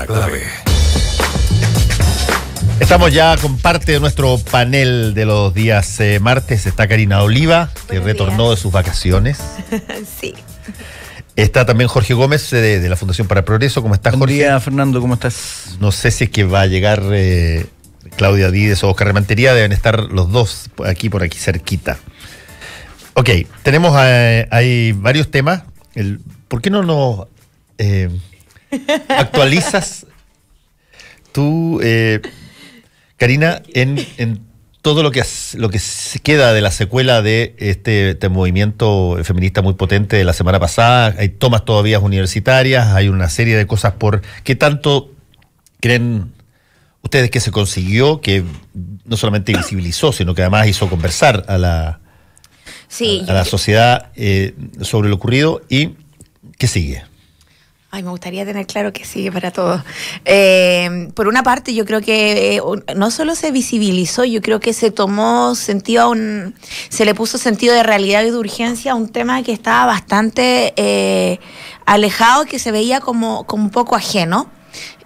La Clave. Estamos ya con parte de nuestro panel de los días martes. Está Karina Oliva, que retornó de sus vacaciones. Sí. Está también Jorge Gómez de la Fundación para el Progreso. ¿Cómo estás, Jorge? Buen día, Fernando, ¿cómo estás? No sé si es que va a llegar Claudia Díez o Oscar Rementería. Deben estar los dos por aquí cerquita. Ok, tenemos hay varios temas. ¿Por qué no nos actualizas tú, Karina, en todo lo que se queda de la secuela de este movimiento feminista muy potente de la semana pasada? Hay tomas todavía universitarias, hay una serie de cosas por... ¿Qué tanto creen ustedes que se consiguió, que no solamente visibilizó, sino que además hizo conversar a la sociedad sobre lo ocurrido? ¿Y qué sigue? Ay, me gustaría tener claro que sigue para todos. Por una parte, yo creo que no solo se visibilizó, yo creo que se tomó sentido se le puso sentido de realidad y de urgencia a un tema que estaba bastante alejado, que se veía como un poco ajeno.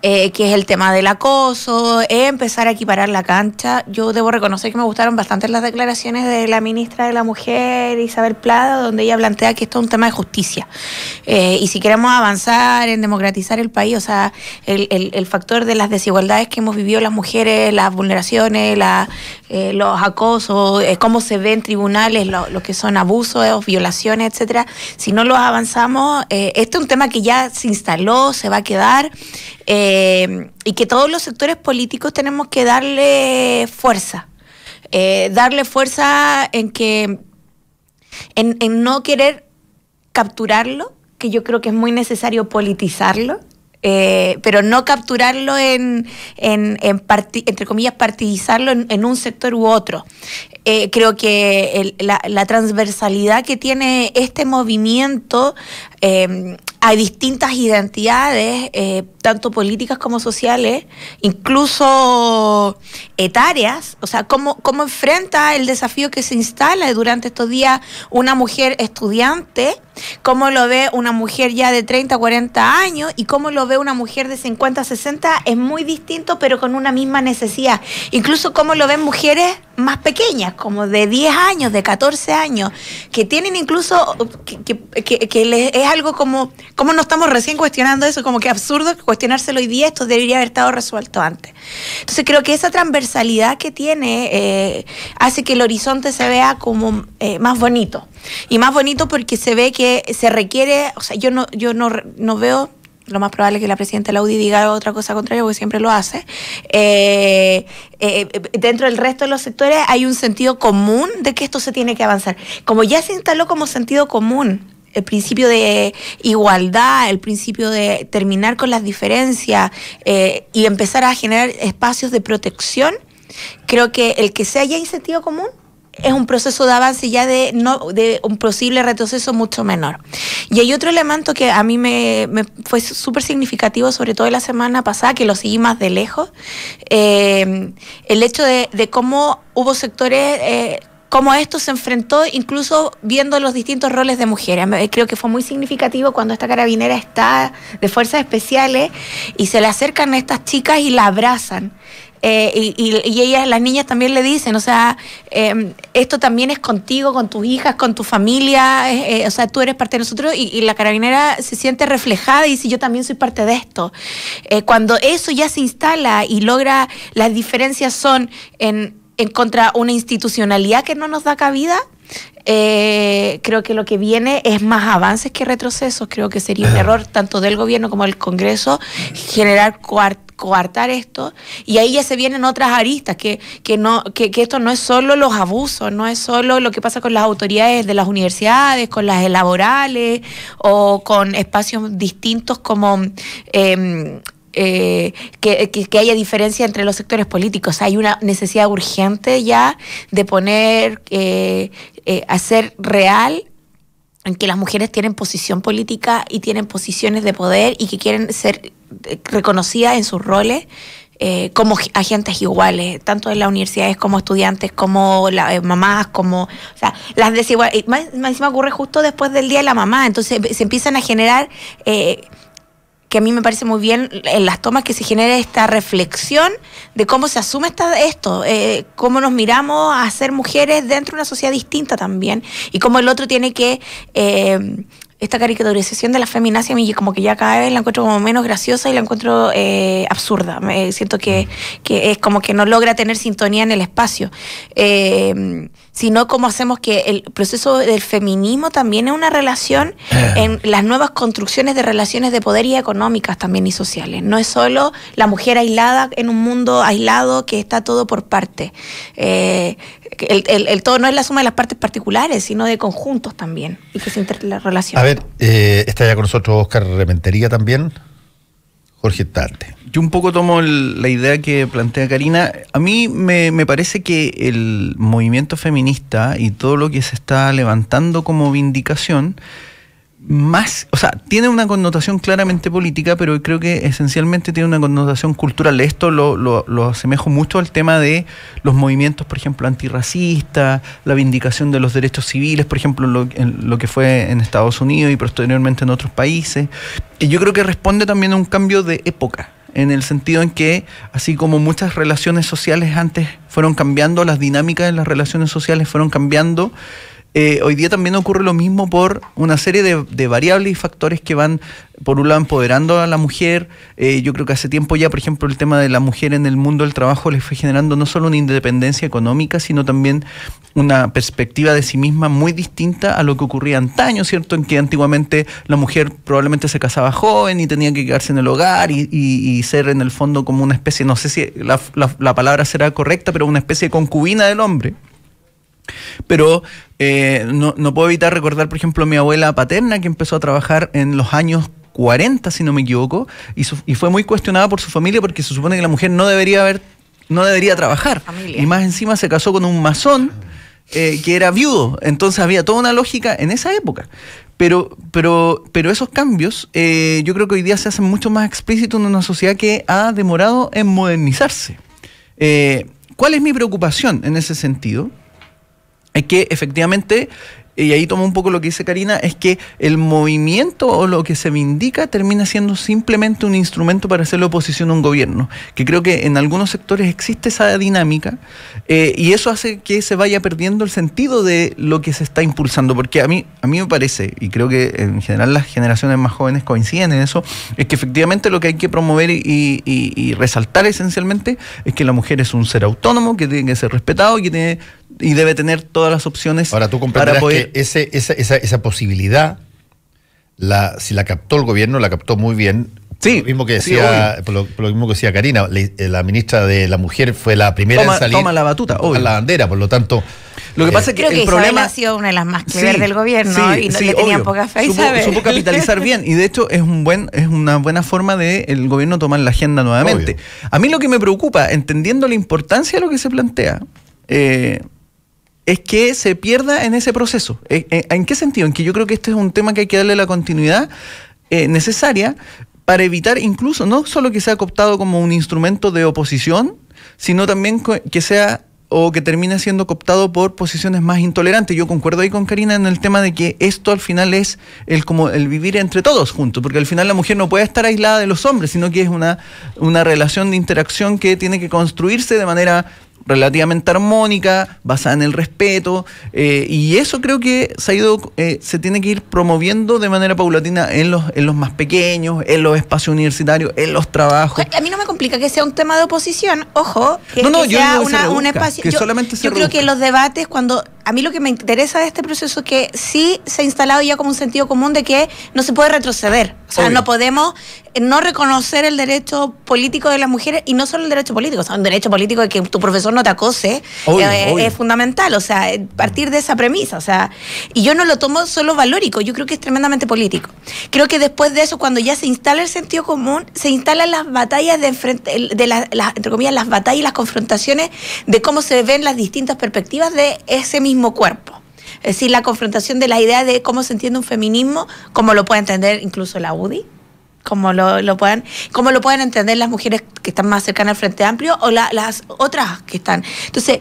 Que es el tema del acoso, empezar a equiparar la cancha. Yo debo reconocer que me gustaron bastante las declaraciones de la ministra de la Mujer, Isabel Plada, donde ella plantea que esto es un tema de justicia. Y si queremos avanzar en democratizar el país, o sea, el factor de las desigualdades que hemos vivido las mujeres, las vulneraciones, los acosos, cómo se ve en tribunales lo que son abusos, violaciones, etcétera. Si no los avanzamos, este es un tema que ya se instaló, se va a quedar. Y que todos los sectores políticos tenemos que darle fuerza. Darle fuerza en no querer capturarlo, que yo creo que es muy necesario politizarlo, pero no capturarlo entre comillas, partidizarlo en un sector u otro. Creo que la transversalidad que tiene este movimiento a distintas identidades, tanto políticas como sociales, incluso etarias, o sea, cómo enfrenta el desafío que se instala durante estos días una mujer estudiante, cómo lo ve una mujer ya de 30, 40 años y cómo lo ve una mujer de 50, 60, es muy distinto, pero con una misma necesidad. Incluso cómo lo ven mujeres más pequeñas, como de 10 años, de 14 años, que tienen incluso, que es algo como no estamos recién cuestionando eso, como que absurdo cuestionárselo hoy día, esto debería haber estado resuelto antes. Entonces creo que esa transversalidad que tiene hace que el horizonte se vea como más bonito. Y más bonito porque se ve que se requiere, o sea, yo no veo, lo más probable es que la presidenta de la UDI diga otra cosa contraria, porque siempre lo hace. Dentro del resto de los sectores hay un sentido común de que esto se tiene que avanzar. Como ya se instaló como sentido común el principio de igualdad, el principio de terminar con las diferencias y empezar a generar espacios de protección, creo que el que sea ya en sentido común es un proceso de avance ya de un posible retroceso mucho menor. Y hay otro elemento que a mí me fue súper significativo, sobre todo la semana pasada, que lo seguí más de lejos, el hecho de cómo hubo sectores... cómo esto se enfrentó, incluso viendo los distintos roles de mujeres. Creo que fue muy significativo cuando esta carabinera está de fuerzas especiales y se le acercan a estas chicas y la abrazan. Y ellas, las niñas también le dicen, o sea, esto también es contigo, con tus hijas, con tu familia, o sea, tú eres parte de nosotros, y la carabinera se siente reflejada y dice, yo también soy parte de esto. Cuando eso ya se instala y logra, las diferencias son en contra una institucionalidad que no nos da cabida, creo que lo que viene es más avances que retrocesos. Creo que sería un error tanto del gobierno como del Congreso generar coartar esto, y ahí ya se vienen otras aristas, que esto no es solo los abusos, no es solo lo que pasa con las autoridades de las universidades, con las laborales o con espacios distintos como... que haya diferencia entre los sectores políticos. Hay una necesidad urgente ya de poner, hacer real en que las mujeres tienen posición política y tienen posiciones de poder y que quieren ser reconocidas en sus roles como agentes iguales, tanto en las universidades como estudiantes, como mamás, como... O sea, las desigualdades... Más encima ocurre justo después del Día de la Mamá, entonces se empiezan a generar... que a mí me parece muy bien en las tomas que se genera esta reflexión de cómo se asume esto, cómo nos miramos a ser mujeres dentro de una sociedad distinta también, y cómo el otro tiene que... esta caricaturización de la feminacia a mí como que ya cada vez la encuentro como menos graciosa y la encuentro absurda. Siento que es como que no logra tener sintonía en el espacio. Sino cómo hacemos que el proceso del feminismo también es una relación en las nuevas construcciones de relaciones de poder y económicas también y sociales. No es solo la mujer aislada en un mundo aislado que está todo por parte. El todo no es la suma de las partes particulares, sino de conjuntos también, y que se interrelacionan. A ver, está ya con nosotros Oscar Rementería también. Jorge Tarte. Yo un poco tomo la idea que plantea Karina. A mí me parece que el movimiento feminista y todo lo que se está levantando como vindicación, tiene una connotación claramente política, pero creo que esencialmente tiene una connotación cultural. Esto lo asemejo mucho al tema de los movimientos, por ejemplo, antirracistas, la vindicación de los derechos civiles, por ejemplo, en lo que fue en Estados Unidos y posteriormente en otros países. Y yo creo que responde también a un cambio de época, en el sentido en que, así como muchas relaciones sociales antes fueron cambiando, las dinámicas de las relaciones sociales fueron cambiando, hoy día también ocurre lo mismo por una serie de variables y factores que van, por un lado, empoderando a la mujer. Yo creo que hace tiempo ya, por ejemplo, el tema de la mujer en el mundo del trabajo le fue generando no solo una independencia económica, sino también una perspectiva de sí misma muy distinta a lo que ocurría antaño, ¿cierto? En que antiguamente la mujer probablemente se casaba joven y tenía que quedarse en el hogar y ser en el fondo como una especie, no sé si la palabra será correcta, pero una especie de concubina del hombre. Pero no puedo evitar recordar, por ejemplo, a mi abuela paterna, que empezó a trabajar en los años 40, si no me equivoco, y fue muy cuestionada por su familia porque se supone que la mujer no debería trabajar. Familia. Y más encima se casó con un masón que era viudo. Entonces había toda una lógica en esa época. Pero esos cambios yo creo que hoy día se hacen mucho más explícitos en una sociedad que ha demorado en modernizarse. ¿Cuál es mi preocupación en ese sentido? Es que efectivamente, y ahí tomo un poco lo que dice Karina, es que el movimiento o lo que se vindica termina siendo simplemente un instrumento para hacerle oposición a un gobierno, que creo que en algunos sectores existe esa dinámica, y eso hace que se vaya perdiendo el sentido de lo que se está impulsando, porque a mí me parece, y creo que en general las generaciones más jóvenes coinciden en eso, es que efectivamente lo que hay que promover y resaltar esencialmente es que la mujer es un ser autónomo, que tiene que ser respetado y debe tener todas las opciones. Ahora tú comprenderás que esa posibilidad, si la captó el gobierno, la captó muy bien. Sí, por lo mismo que decía, por lo mismo que decía Karina, la ministra de la Mujer fue la primera en salir. Toma la batuta, obvio. La bandera, por lo tanto. Lo que pasa es que el problema ha sido una de las más clever del gobierno, y le tenían poca fe. Supo capitalizar bien, y de hecho es una buena forma de el gobierno tomar la agenda nuevamente. Obvio. A mí lo que me preocupa, entendiendo la importancia de lo que se plantea, es que se pierda en ese proceso. ¿En qué sentido? En que yo creo que este es un tema que hay que darle la continuidad necesaria para evitar incluso, no solo que sea cooptado como un instrumento de oposición, sino también que sea o que termine siendo cooptado por posiciones más intolerantes. Yo concuerdo ahí con Karina en el tema de que esto al final es como el vivir entre todos juntos, porque al final la mujer no puede estar aislada de los hombres, sino que es una relación de interacción que tiene que construirse de manera relativamente armónica, basada en el respeto, y eso creo que se tiene que ir promoviendo de manera paulatina en los más pequeños, en los espacios universitarios, en los trabajos. A mí no me complica que sea un tema de oposición, ojo, que sea un espacio. Yo creo que los debates, a mí lo que me interesa de este proceso es que sí se ha instalado ya como un sentido común de que no se puede retroceder. O sea, no podemos no reconocer el derecho político de las mujeres, y no solo el derecho político, o sea, un derecho político de que tu profesor no te acose, es fundamental, o sea, partir de esa premisa, o sea, y yo no lo tomo solo valórico, yo creo que es tremendamente político. Creo que después de eso, cuando ya se instala el sentido común, se instalan las batallas entre comillas, las batallas y las confrontaciones de cómo se ven las distintas perspectivas de ese mismo cuerpo. Es decir, la confrontación de la idea de cómo se entiende un feminismo, cómo lo puede entender incluso la UDI, cómo lo pueden entender las mujeres que están más cercanas al Frente Amplio o las otras que están. Entonces,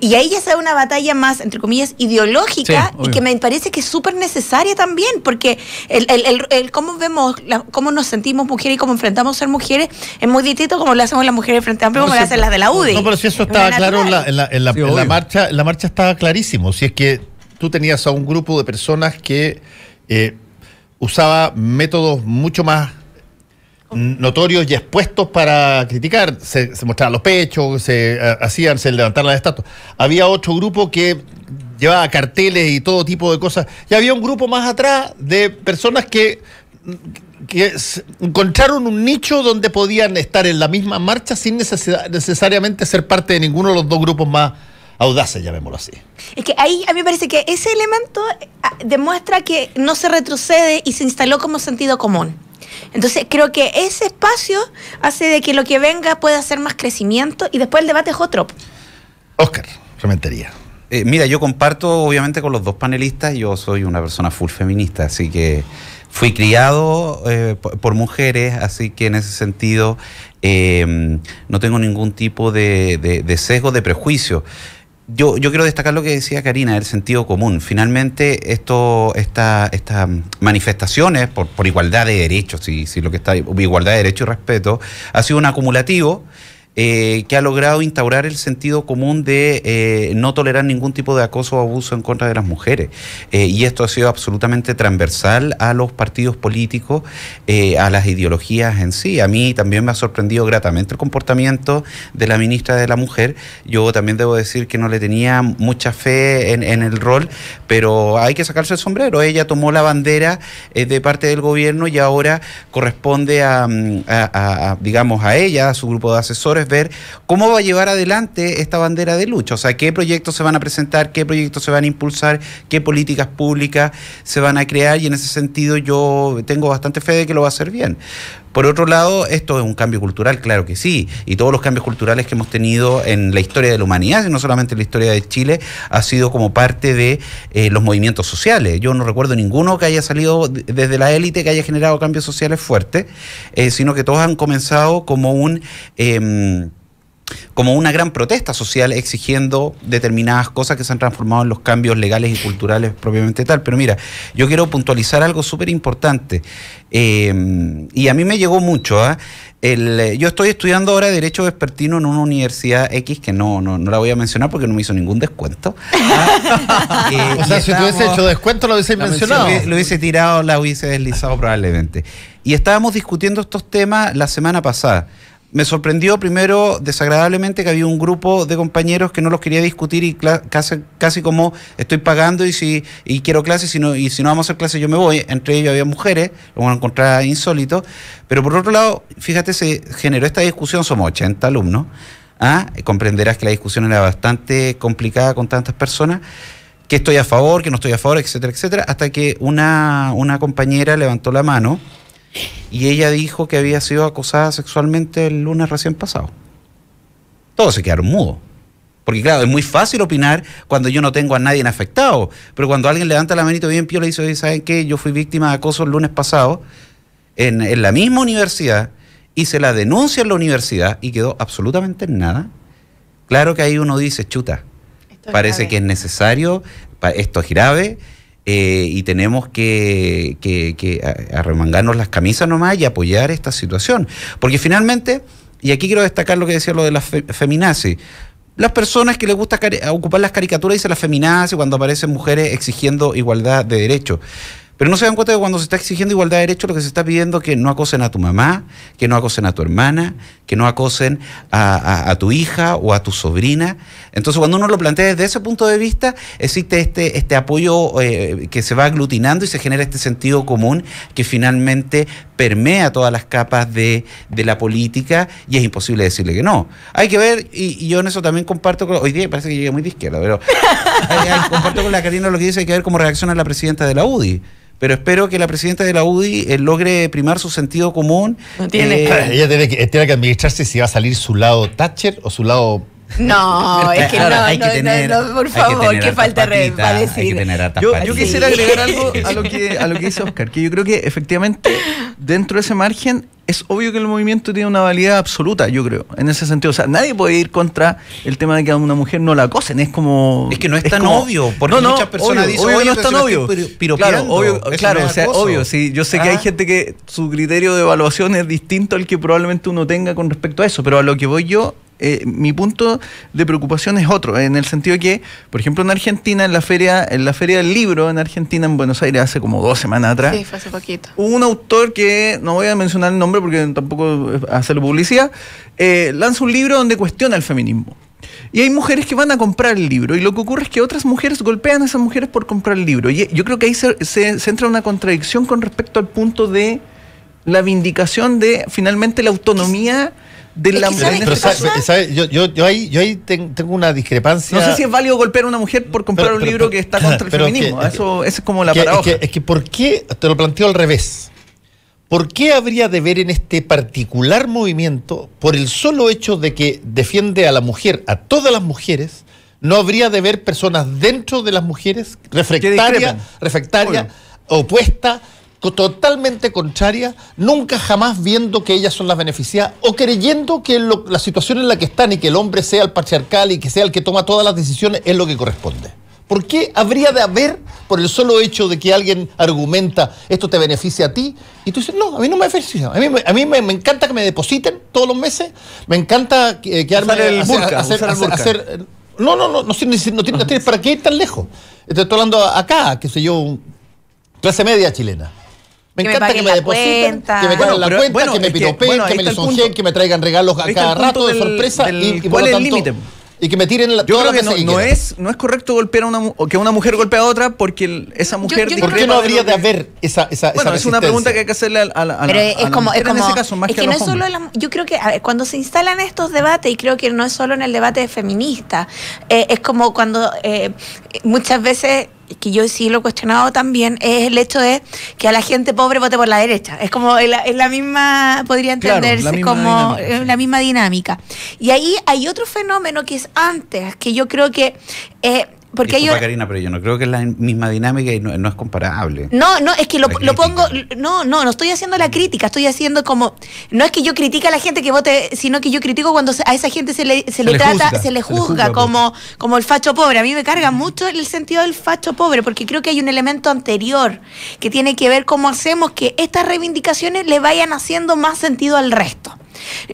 y ahí ya se da una batalla más, entre comillas, ideológica, Sí, y que me parece que es súper necesaria también, porque el cómo vemos, cómo nos sentimos mujeres y cómo enfrentamos ser mujeres es muy distinto como lo hacemos las mujeres frente a amplio, como lo hacen las de la UDI. No, pero si eso estaba claro en la marcha estaba clarísimo. Si es que tú tenías a un grupo de personas que usaba métodos mucho más notorios y expuestos para criticar, se mostraban los pechos, se levantaban las estatuas. Había otro grupo que llevaba carteles y todo tipo de cosas, y había un grupo más atrás de personas que encontraron un nicho donde podían estar en la misma marcha sin necesariamente ser parte de ninguno de los dos grupos más audaces, llamémoslo así. Es que ahí a mí me parece que ese elemento demuestra que no se retrocede y se instaló como sentido común. Entonces creo que ese espacio hace de que lo que venga pueda hacer más crecimiento, y después el debate es otro. Óscar Rementería. Mira, yo comparto obviamente con los dos panelistas. Yo soy una persona full feminista, así que fui criado por mujeres, así que en ese sentido no tengo ningún tipo de sesgo, de prejuicio. Yo quiero destacar lo que decía Karina, el sentido común. Finalmente, estas manifestaciones por igualdad de derechos, si lo que está, igualdad de derechos y respeto, ha sido un acumulativo que ha logrado instaurar el sentido común de no tolerar ningún tipo de acoso o abuso en contra de las mujeres. Y esto ha sido absolutamente transversal a los partidos políticos, a las ideologías en sí. A mí también me ha sorprendido gratamente el comportamiento de la ministra de la Mujer. Yo también debo decir que no le tenía mucha fe en el rol, pero hay que sacarse el sombrero. Ella tomó la bandera de parte del gobierno, y ahora corresponde digamos, a ella, a su grupo de asesores, ver cómo va a llevar adelante esta bandera de lucha. O sea, qué proyectos se van a presentar, qué proyectos se van a impulsar, qué políticas públicas se van a crear, y en ese sentido yo tengo bastante fe de que lo va a hacer bien. Por otro lado, esto es un cambio cultural, claro que sí, y todos los cambios culturales que hemos tenido en la historia de la humanidad, y no solamente en la historia de Chile, ha sido como parte de los movimientos sociales. Yo no recuerdo ninguno que haya salido desde la élite que haya generado cambios sociales fuertes, sino que todos han comenzado como una gran protesta social exigiendo determinadas cosas que se han transformado en los cambios legales y culturales propiamente tal. Pero mira, yo quiero puntualizar algo súper importante, y a mí me llegó mucho. Yo estoy estudiando ahora Derecho Vespertino en una universidad X que no la voy a mencionar porque no me hizo ningún descuento. O sea, si tuviese hecho descuento lo hubiese mencionado. Lo hubiese tirado, la hubiese deslizado probablemente. Y estábamos discutiendo estos temas la semana pasada. Me sorprendió primero desagradablemente que había un grupo de compañeros que no los quería discutir, y casi como estoy pagando y quiero clases, y si no vamos a hacer clases yo me voy. Entre ellos había mujeres, lo van a encontrar insólito. Pero por otro lado, fíjate, se generó esta discusión, somos 80 alumnos. Comprenderás que la discusión era bastante complicada con tantas personas, que estoy a favor, que no estoy a favor, etcétera, etcétera, hasta que una compañera levantó la mano y ella dijo que había sido acosada sexualmente el lunes recién pasado. Todos se quedaron mudos. Porque claro, es muy fácil opinar cuando yo no tengo a nadie afectado, pero cuando alguien levanta la manito bien piola y dice, ¿saben qué? Yo fui víctima de acoso el lunes pasado en la misma universidad, y se la denuncia en la universidad y quedó absolutamente en nada. Claro que ahí uno dice, chuta, parece que es necesario, esto es grave, y tenemos que arremangarnos las camisas nomás y apoyar esta situación. Porque finalmente, y aquí quiero destacar lo que decía lo de las feminazis, las personas que les gusta ocupar las caricaturas dicen las feminazis cuando aparecen mujeres exigiendo igualdad de derechos. Pero no se dan cuenta de que cuando se está exigiendo igualdad de derechos, lo que se está pidiendo es que no acosen a tu mamá, que no acosen a tu hermana, que no acosen a tu hija o a tu sobrina. Entonces, cuando uno lo plantea desde ese punto de vista, existe este apoyo que se va aglutinando y se genera este sentido común que finalmente permea todas las capas de la política, y es imposible decirle que no. Hay que ver, y yo en eso también comparto, hoy día parece que llegué muy de izquierda, pero comparto con la Karina lo que dice, hay que ver cómo reacciona la presidenta de la UDI. Pero espero que la presidenta de la UDI logre primar su sentido común. Ella tiene que administrarse si va a salir su lado Thatcher o su lado No, es que Claro, no, hay que tener- por hay que favor, tener qué hartas falta de patitas, para hay que decir. tener hartas Yo patitas. quisiera agregar algo a lo que dice Oscar, que yo creo que efectivamente dentro de ese margen es obvio que el movimiento tiene una validad absoluta, yo creo, en ese sentido. O sea, nadie puede ir contra el tema de que a una mujer no la acosen, es como... Es que no es tan obvio, porque muchas personas dicen, obvio "Oye, no es pero tan si la obvio. estoy piropeando". Claro, obvio, Eso claro, no es o sea, acoso. obvio, sí, yo sé que hay Ah. gente que su criterio de evaluación es distinto al que probablemente uno tenga con respecto a eso, pero a lo que voy yo, mi punto de preocupación es otro, en el sentido de que, por ejemplo, en Argentina, en la feria del libro en Argentina, en Buenos Aires, hace como 2 semanas atrás, Sí, fue hace poquito. hubo un autor que, no voy a mencionar el nombre porque tampoco hacerle publicidad, lanza un libro donde cuestiona el feminismo. Y hay mujeres que van a comprar el libro, y lo que ocurre es que otras mujeres golpean a esas mujeres por comprar el libro. Y yo creo que ahí se entra una contradicción con respecto al punto de la vindicación de, finalmente, la autonomía de Es la que mujer. ¿sabes qué pasa? Yo ahí tengo una discrepancia. No sé si es válido golpear a una mujer por comprar Pero- un pero- libro que está contra el pero feminismo. que- Eso es como la que- paradoja. Es que ¿por qué? Te lo planteo al revés. ¿Por qué habría de ver en este particular movimiento, por el solo hecho de que defiende a la mujer, a todas las mujeres, no habría de ver personas dentro de las mujeres refractarias, Obvio. opuestas, totalmente contrarias, nunca jamás viendo que ellas son las beneficiadas o creyendo que la situación en la que están y que el hombre sea el patriarcal y que sea el que toma todas las decisiones es lo que corresponde? ¿Por qué habría de haber, por el solo hecho de que alguien argumenta esto te beneficia a ti? Y tú dices, no, a mí no me beneficia. A mí me encanta que me depositen todos los meses. Me encanta quedarme... Usar el burka. No tienes para qué ir tan lejos. Te estoy hablando acá, qué sé yo, clase media chilena. Me Que me encanta que paguen me la depositen, cuenta. que me Bueno, caigan la pero, cuenta, bueno, que me es que, piropeen, bueno, ahí que me está el lisonjeen, punto. que me traigan regalos a Ahí está cada el punto rato de del- sorpresa del- y por ¿cuál lo es el tanto, límite? y que me tiren Yo todas creo las que veces no quieran. es correcto golpear que una mujer golpee a otra porque esa mujer... yo ¿Por qué creo no que- habría de haber esa Bueno, es una pregunta que hay que hacerle a la Pero a la mujer en ese caso, más es que que a no los es solo hombres. yo creo que, a ver, cuando se instalan estos debates, y creo que no es solo en el debate feminista, es como cuando muchas veces, que yo sí lo he cuestionado también, es el hecho de que a la gente pobre vote por la derecha. Es como es la misma, podría Claro, entenderse la misma como dinámica, sí. la misma dinámica. Y ahí hay otro fenómeno que es antes, que yo creo que... porque Disculpa, hay... Karina, pero yo no creo que es la misma dinámica y no es comparable. No, es que La lo pongo, crítica. no estoy haciendo la crítica, estoy haciendo como, no es que yo critique a la gente que vote, sino que yo critico cuando a esa gente se le trata, se le juzga como el facho pobre. A mí me carga mucho el sentido del facho pobre, porque creo que hay un elemento anterior que tiene que ver cómo hacemos que estas reivindicaciones le vayan haciendo más sentido al resto.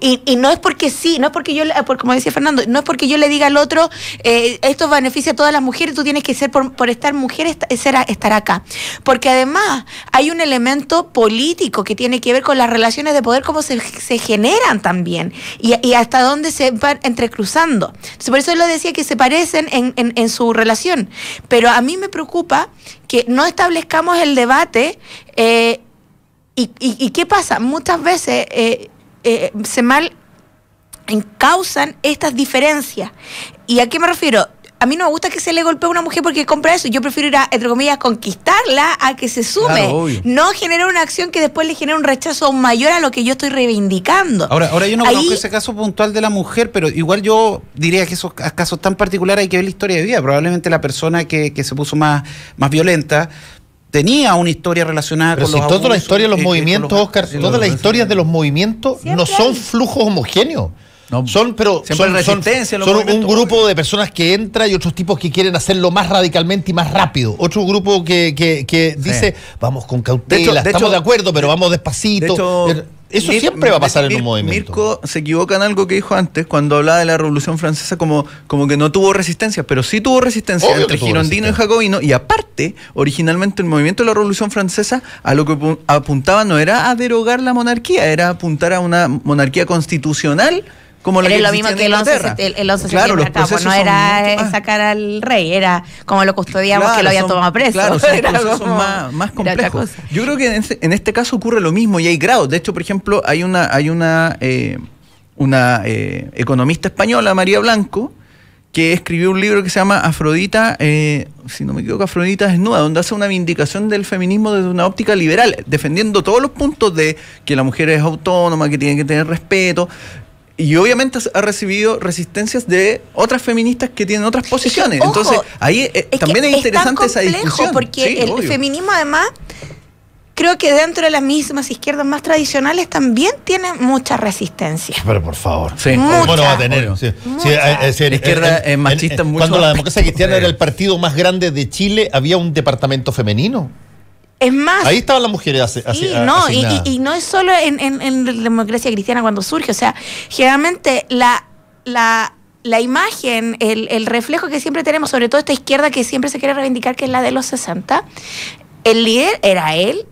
Y no es porque sí, no es porque como decía Fernando, no es porque yo le diga al otro, esto beneficia a todas las mujeres, tú tienes que ser por estar mujer, estar acá. Porque además hay un elemento político que tiene que ver con las relaciones de poder, cómo se generan también, y hasta dónde se van entrecruzando. Entonces, por eso lo decía que se parecen en su relación. Pero a mí me preocupa que no establezcamos el debate, y ¿qué pasa? Muchas veces... se mal encausan estas diferencias. ¿Y a qué me refiero? A mí no me gusta que se le golpee a una mujer porque compra eso. Yo prefiero ir a, entre comillas, conquistarla a que se sume. Claro, obvio. No generar una acción que después le genere un rechazo aún mayor a lo que yo estoy reivindicando. Ahora yo no Ahí- conozco ese caso puntual de la mujer, pero igual yo diría que esos casos tan particulares hay que ver la historia de vida. Probablemente la persona que se puso más violenta tenía una historia relacionada Pero con si los toda la abusos, historia de los con movimientos, los- Oscar, sí, todas las historias de los movimientos Siempre no son hay. flujos homogéneos. No, Son, pero siempre son, hay resistencia en los son un movimientos, grupo obvio. de personas que entra y otros tipos que quieren hacerlo más radicalmente y más rápido. Otro grupo que dice, vamos con cautela, estamos de acuerdo, pero vamos despacito. De hecho, Eso siempre va a pasar en un movimiento. Mirko se equivoca en algo que dijo antes cuando hablaba de la Revolución Francesa como que no tuvo resistencia, pero sí tuvo resistencia Obvio entre que tuvo girondino y resistencia. jacobino, y aparte, originalmente el movimiento de la Revolución Francesa a lo que apuntaba no era a derogar la monarquía, era apuntar a una monarquía constitucional como la Era que lo mismo existía que en el 11 Inglaterra. el 11 de Claro, septiembre los acá, pues procesos no son era mucho más- sacar al rey, era como lo custodiamos, que lo habían son- tomado preso. Claro, son Era procesos como- más era otra complejos. cosa. Yo creo que en este caso ocurre lo mismo y hay grados. De hecho, por ejemplo, hay una economista española, María Blanco, que escribió un libro que se llama Afrodita, si no me equivoco, Afrodita Desnuda, donde hace una vindicación del feminismo desde una óptica liberal, defendiendo todos los puntos de que la mujer es autónoma, que tiene que tener respeto. Y obviamente ha recibido resistencias de otras feministas que tienen otras posiciones. Ojo, entonces, ahí también es interesante esa discusión. Porque sí, el feminismo, además, creo que dentro de las mismas izquierdas más tradicionales también tiene mucha resistencia. Pero por favor. Sí. ¿Cómo no va a tener? Sí. Mucha. La izquierda es machista mucho. Cuando la democracia cristiana era el partido más grande de Chile, había un departamento femenino. Es más, Ahí estaban las mujeres no, asignadas. y no es solo en la democracia cristiana cuando surge, o sea, generalmente la imagen, el reflejo que siempre tenemos, sobre todo esta izquierda que siempre se quiere reivindicar, que es la de los 60, el líder era él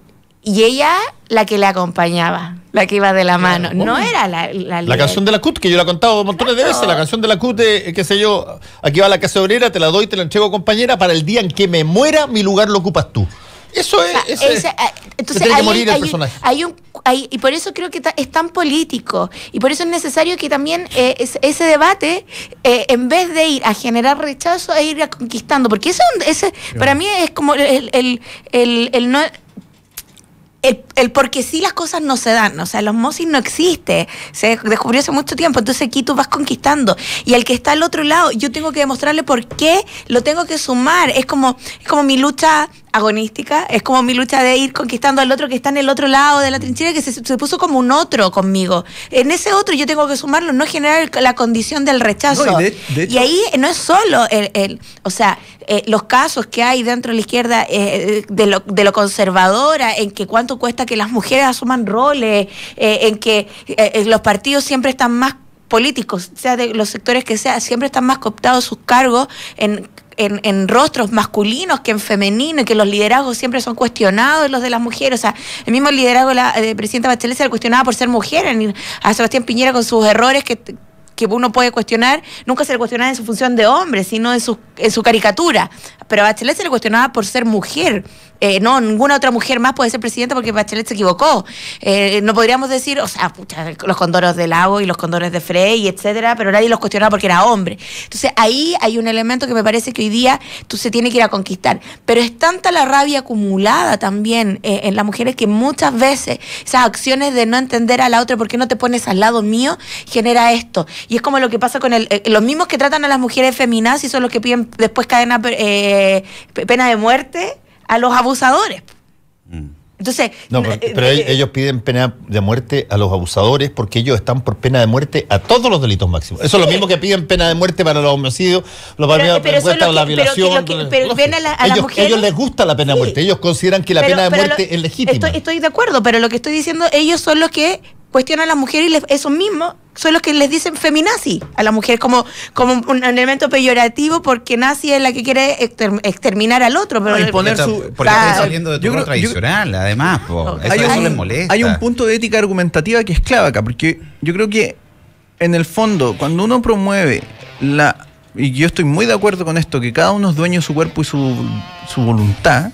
y ella la que le acompañaba, la que iba de la mano, no era la líder. La canción de la CUT, que yo la he contado montones de veces, la canción de la CUT, qué sé yo, aquí va la casa obrera, te la doy, te la entrego, compañera, para el día en que me muera, mi lugar lo ocupas tú. Eso es. Entonces, tiene que morir el personaje. Y por eso creo que es tan político. Y por eso es necesario que también ese debate, en vez de ir a generar rechazo, e ir a conquistando. Porque para mí es como el no. El porque sí las cosas no se dan, o sea, los osmosis no existe, se descubrió hace mucho tiempo, entonces aquí tú vas conquistando y al que está al otro lado yo tengo que demostrarle por qué lo tengo que sumar, es como mi lucha agonística, es como mi lucha de ir conquistando al otro que está en el otro lado de la trinchera, que se puso como un otro conmigo, en ese otro yo tengo que sumarlo, no generar la condición del rechazo. No, de hecho, y ahí no es solo o sea, los casos que hay dentro de la izquierda de lo conservadora, en que cuánto cuesta que las mujeres asuman roles, en que los partidos siempre están más políticos, sea de los sectores que sea, siempre están más cooptados sus cargos en rostros masculinos que en femenino, y que los liderazgos siempre son cuestionados, los de las mujeres. O sea, el mismo liderazgo de la presidenta Bachelet se le cuestionaba por ser mujer, a Sebastián Piñera con sus errores que uno puede cuestionar, nunca se le cuestionaba en su función de hombre, sino en su caricatura. Pero a Bachelet se le cuestionaba por ser mujer. No, ninguna otra mujer más puede ser presidenta porque Bachelet se equivocó. No podríamos decir, o sea, pucha, los condoros de Lago y los condoros de Frey, etcétera, pero nadie los cuestionaba porque era hombre. Entonces ahí hay un elemento que me parece que hoy día tú se tiene que ir a conquistar. Pero es tanta la rabia acumulada también en las mujeres que muchas veces esas acciones de no entender a la otra, ¿por qué no te pones al lado mío?, genera esto. Y es como lo que pasa con los mismos que tratan a las mujeres feminazis y son los que piden después pena de muerte a los abusadores. Entonces, no, pero ellos piden pena de muerte a los abusadores porque ellos están por pena de muerte a todos los delitos máximos. Eso es lo mismo que piden pena de muerte para los homicidios, la violación. Pero ven a las mujeres. Ellos les gusta la pena de muerte. Ellos consideran que la pena de muerte es legítima. Estoy de acuerdo, pero lo que estoy diciendo, ellos son los que cuestionan a las mujeres y esos mismos son los que les dicen feminazi a la mujer como un elemento peyorativo, porque nazi es la que quiere exterminar al otro. Pero porque está saliendo de tu tradicional, además. Eso les molesta. Hay un punto de ética argumentativa que es clave acá, porque yo creo que en el fondo, cuando uno promueve y yo estoy muy de acuerdo con esto, que cada uno es dueño de su cuerpo y su voluntad,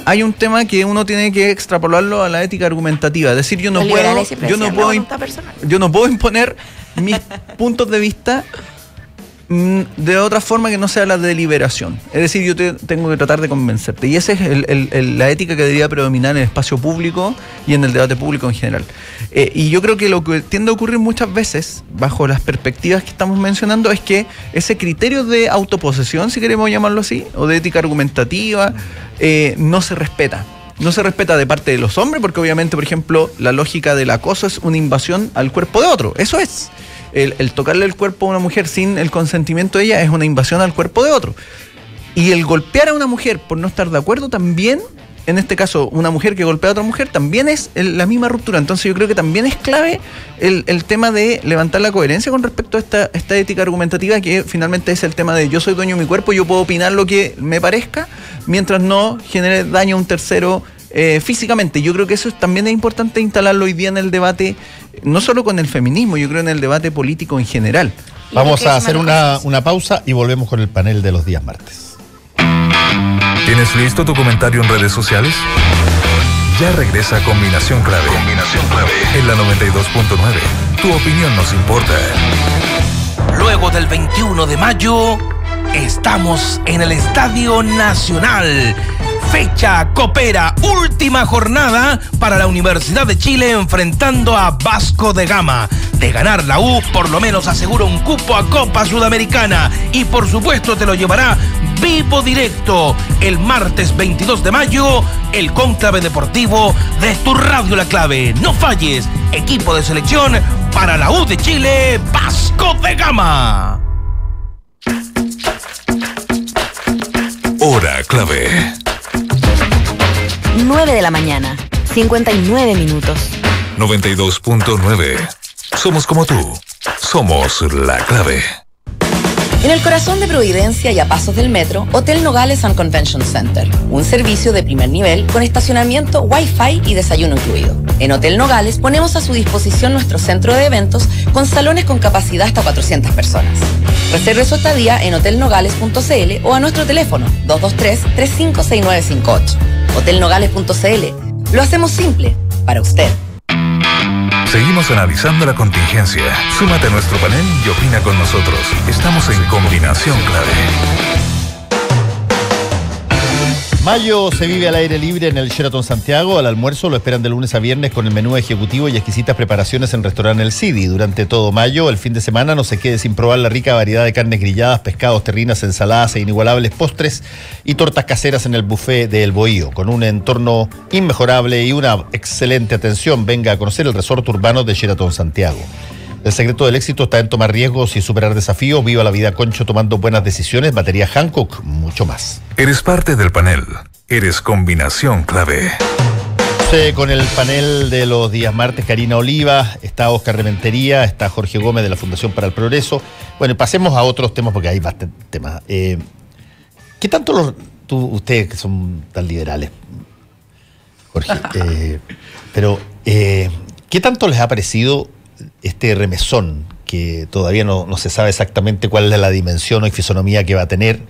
hay un tema que uno tiene que extrapolarlo a la ética argumentativa. Es decir, yo no puedo imponer mis puntos de vista de otra forma que no sea la deliberación. Es decir, yo tengo que tratar de convencerte. Y esa es la ética que debería predominar en el espacio público y en el debate público en general. Y yo creo que lo que tiende a ocurrir muchas veces, bajo las perspectivas que estamos mencionando, es que ese criterio de autoposesión, si queremos llamarlo así, o de ética argumentativa, no se respeta. No se respeta de parte de los hombres, porque obviamente, por ejemplo, la lógica del acoso es una invasión al cuerpo de otro. Eso es. El tocarle el cuerpo a una mujer sin el consentimiento de ella es una invasión al cuerpo de otro. Y el golpear a una mujer por no estar de acuerdo también, en este caso una mujer que golpea a otra mujer, también es la misma ruptura. Entonces yo creo que también es clave el tema de levantar la coherencia con respecto a esta ética argumentativa, que finalmente es el tema de yo soy dueño de mi cuerpo, yo puedo opinar lo que me parezca, mientras no genere daño a un tercero físicamente. Yo creo que eso también es importante instalarlo hoy día en el debate, no solo con el feminismo, yo creo en el debate político en general. Vamos a hacer una pausa y volvemos con el panel de los días martes. ¿Tienes listo tu comentario en redes sociales? Ya regresa Combinación Clave. En la 92.9. Tu opinión nos importa. Luego del 21 de mayo, estamos en el Estadio Nacional. Fecha Copera, última jornada para la Universidad de Chile enfrentando a Vasco da Gama. De ganar la U, por lo menos asegura un cupo a Copa Sudamericana y por supuesto te lo llevará vivo directo el martes 22 de mayo, el cónclave deportivo de tu Radio La Clave. No falles, equipo de selección para la U de Chile, Vasco da Gama. Hora clave. 9 de la mañana, 59 minutos. 92.9. Somos como tú. Somos La Clave. En el corazón de Providencia y a pasos del metro, Hotel Nogales and Convention Center. Un servicio de primer nivel con estacionamiento, Wi-Fi y desayuno incluido. En Hotel Nogales ponemos a su disposición nuestro centro de eventos con salones con capacidad hasta 400 personas. Reserve su estadía en hotelnogales.cl o a nuestro teléfono 223-356958. Hotelnogales.cl. Lo hacemos simple para usted. Seguimos analizando la contingencia. Súmate a nuestro panel y opina con nosotros. Estamos en Combinación Clave. Mayo se vive al aire libre en el Sheraton Santiago. Al almuerzo lo esperan de lunes a viernes con el menú ejecutivo y exquisitas preparaciones en restaurante El Cidi. Durante todo mayo, el fin de semana, no se quede sin probar la rica variedad de carnes grilladas, pescados, terrinas, ensaladas e inigualables postres y tortas caseras en el buffet de El Bohío. Con un entorno inmejorable y una excelente atención, venga a conocer el resort urbano de Sheraton Santiago. El secreto del éxito está en tomar riesgos y superar desafíos. Viva la vida Concho tomando buenas decisiones. Batería Hankook, mucho más. Eres parte del panel. Eres Combinación Clave. Con el panel de los días martes, Karina Oliva, está Oscar Rementería, está Jorge Gómez de la Fundación para el Progreso. Bueno, pasemos a otros temas porque hay bastantes temas. ¿Qué tanto ustedes que son tan liberales, Jorge, ¿qué tanto les ha parecido este remesón que todavía no se sabe exactamente cuál es la dimensión o fisonomía que va a tener,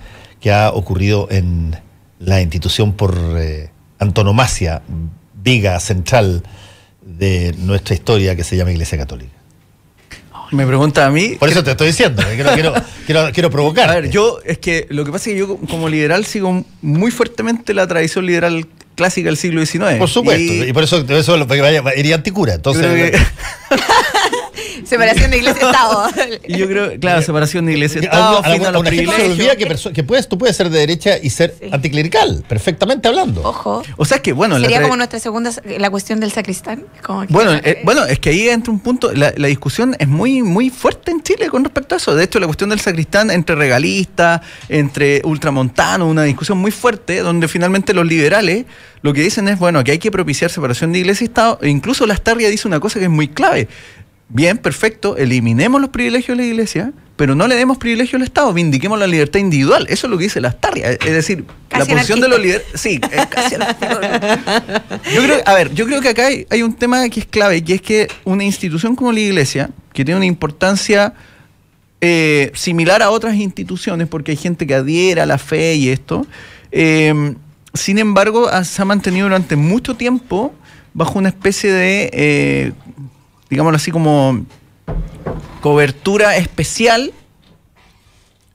que ha ocurrido en la institución por antonomasia, viga central de nuestra historia, que se llama Iglesia Católica? Me pregunta a mí. Por eso te estoy diciendo, quiero provocar. A ver, es que lo que pasa es que yo como liberal sigo muy fuertemente la tradición liberal clásica del siglo XIX. Por supuesto, y por eso iría anticura. Entonces, separación de iglesia-estado. Y yo creo, claro, separación de iglesia-estado, fin a los privilegios. Se olvida que tú puedes ser de derecha y ser anticlerical, perfectamente hablando. Ojo. O sea, es que bueno... Sería como nuestra segunda, la cuestión del sacristán. Como que bueno, es que ahí entra un punto, la discusión es muy, muy fuerte en Chile con respecto a eso. De hecho, la cuestión del sacristán entre regalistas, entre ultramontanos, una discusión muy fuerte, donde finalmente los liberales lo que dicen es, bueno, que hay que propiciar separación de iglesia y Estado, e incluso Lastarria dice una cosa que es muy clave. Bien, perfecto, eliminemos los privilegios de la iglesia, pero no le demos privilegio al Estado, vindiquemos la libertad individual. Eso es lo que dice Lastarria. Es decir, casi la posición de los liberales... Sí, es casi yo creo que acá hay un tema que es clave, que es que una institución como la iglesia, que tiene una importancia similar a otras instituciones, porque hay gente que adhiere a la fe y esto... sin embargo, se ha mantenido durante mucho tiempo bajo una especie de, digámoslo así, como cobertura especial,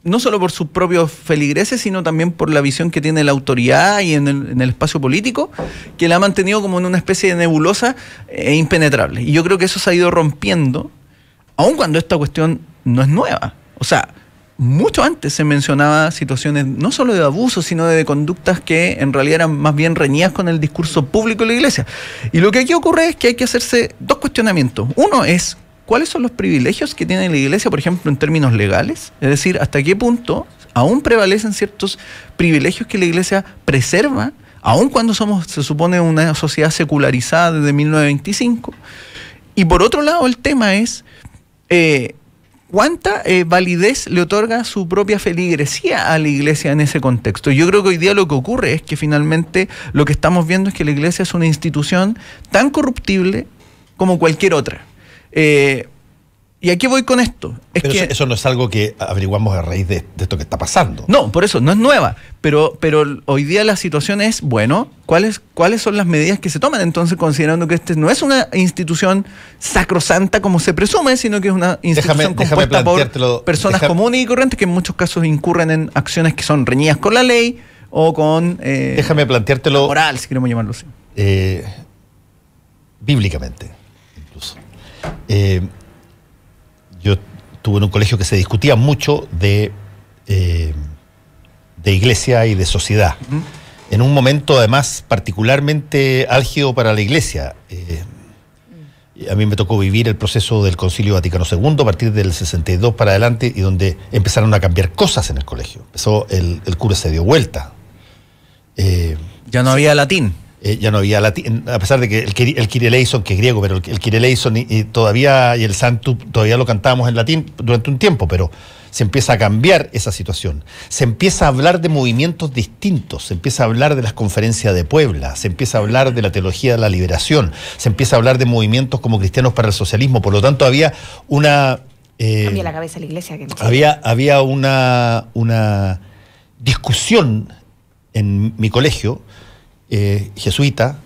no solo por sus propios feligreses, sino también por la visión que tiene la autoridad y en el espacio político, que la ha mantenido como en una especie de nebulosa e impenetrable. Y yo creo que eso se ha ido rompiendo, aun cuando esta cuestión no es nueva. O sea, mucho antes se mencionaba situaciones no solo de abuso, sino de conductas que en realidad eran más bien reñidas con el discurso público de la iglesia. Y lo que aquí ocurre es que hay que hacerse dos cuestionamientos. Uno es, ¿cuáles son los privilegios que tiene la iglesia, por ejemplo, en términos legales? Es decir, ¿hasta qué punto aún prevalecen ciertos privilegios que la iglesia preserva, aun cuando somos, se supone, una sociedad secularizada desde 1925? Y por otro lado, el tema es... ¿cuánta validez le otorga su propia feligresía a la iglesia en ese contexto? Yo creo que hoy día lo que ocurre es que finalmente lo que estamos viendo es que la iglesia es una institución tan corruptible como cualquier otra. ¿Y a qué voy con esto? Pero eso no es algo que averiguamos a raíz de esto que está pasando. No, por eso, no es nueva. Pero hoy día la situación es, bueno, ¿cuáles son las medidas que se toman? Entonces, considerando que este no es una institución sacrosanta como se presume, sino que es una institución compuesta por personas comunes y corrientes que en muchos casos incurren en acciones que son reñidas con la ley o con... Déjame planteártelo... moral, si queremos llamarlo así. Bíblicamente, incluso. Yo estuve en un colegio que se discutía mucho de iglesia y de sociedad. En un momento, además, particularmente álgido para la iglesia. A mí me tocó vivir el proceso del Concilio Vaticano II a partir del 62 para adelante, y donde empezaron a cambiar cosas en el colegio. Empezó, el cura se dio vuelta. Ya no había latín. Ya no había latín, a pesar de que el Kyrie eleison, que es griego, pero el Kyrie eleison y el Sanctus todavía lo cantábamos en latín durante un tiempo, pero se empieza a cambiar esa situación. Se empieza a hablar de movimientos distintos, se empieza a hablar de las conferencias de Puebla, se empieza a hablar de la teología de la liberación, se empieza a hablar de movimientos como Cristianos para el Socialismo. Por lo tanto, había una... cambia la cabeza la iglesia. Que había una discusión en mi colegio jesuita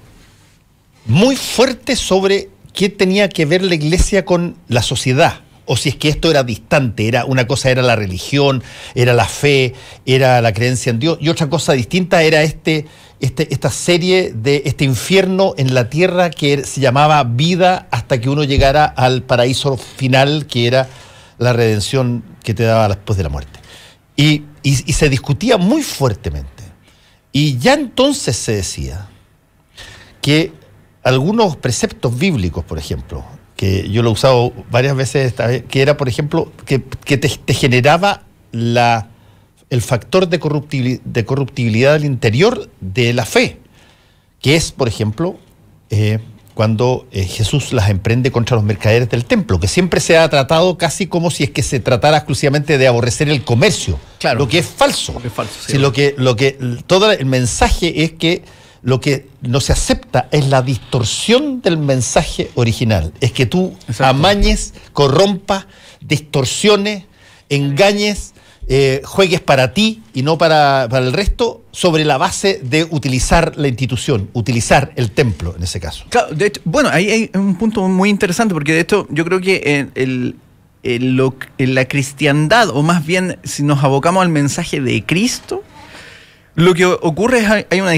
muy fuerte sobre qué tenía que ver la iglesia con la sociedad, o si es que esto era distante, una cosa era la religión, era la fe, era la creencia en Dios, y otra cosa distinta era esta serie de este infierno en la tierra que se llamaba vida, hasta que uno llegara al paraíso final, que era la redención que te daba después de la muerte. Y se discutía muy fuertemente. Y ya entonces se decía que algunos preceptos bíblicos, por ejemplo, que yo lo he usado varias veces esta vez, que era, por ejemplo, que te generaba el factor de corruptibilidad del interior de la fe, que es, por ejemplo, cuando Jesús las emprende contra los mercaderes del templo, que siempre se ha tratado casi como si es que se tratara exclusivamente de aborrecer el comercio, claro, lo que es falso. Es falso, sí. Si todo el mensaje es que lo que no se acepta es la distorsión del mensaje original, es que tú amañes, corrompas, distorsiones, engañes, juegues para ti y no para el resto, sobre la base de utilizar la institución, utilizar el templo en ese caso. Claro, de hecho, bueno, ahí hay un punto muy interesante, porque de hecho yo creo que en la cristiandad, o más bien si nos abocamos al mensaje de Cristo, lo que ocurre es que hay una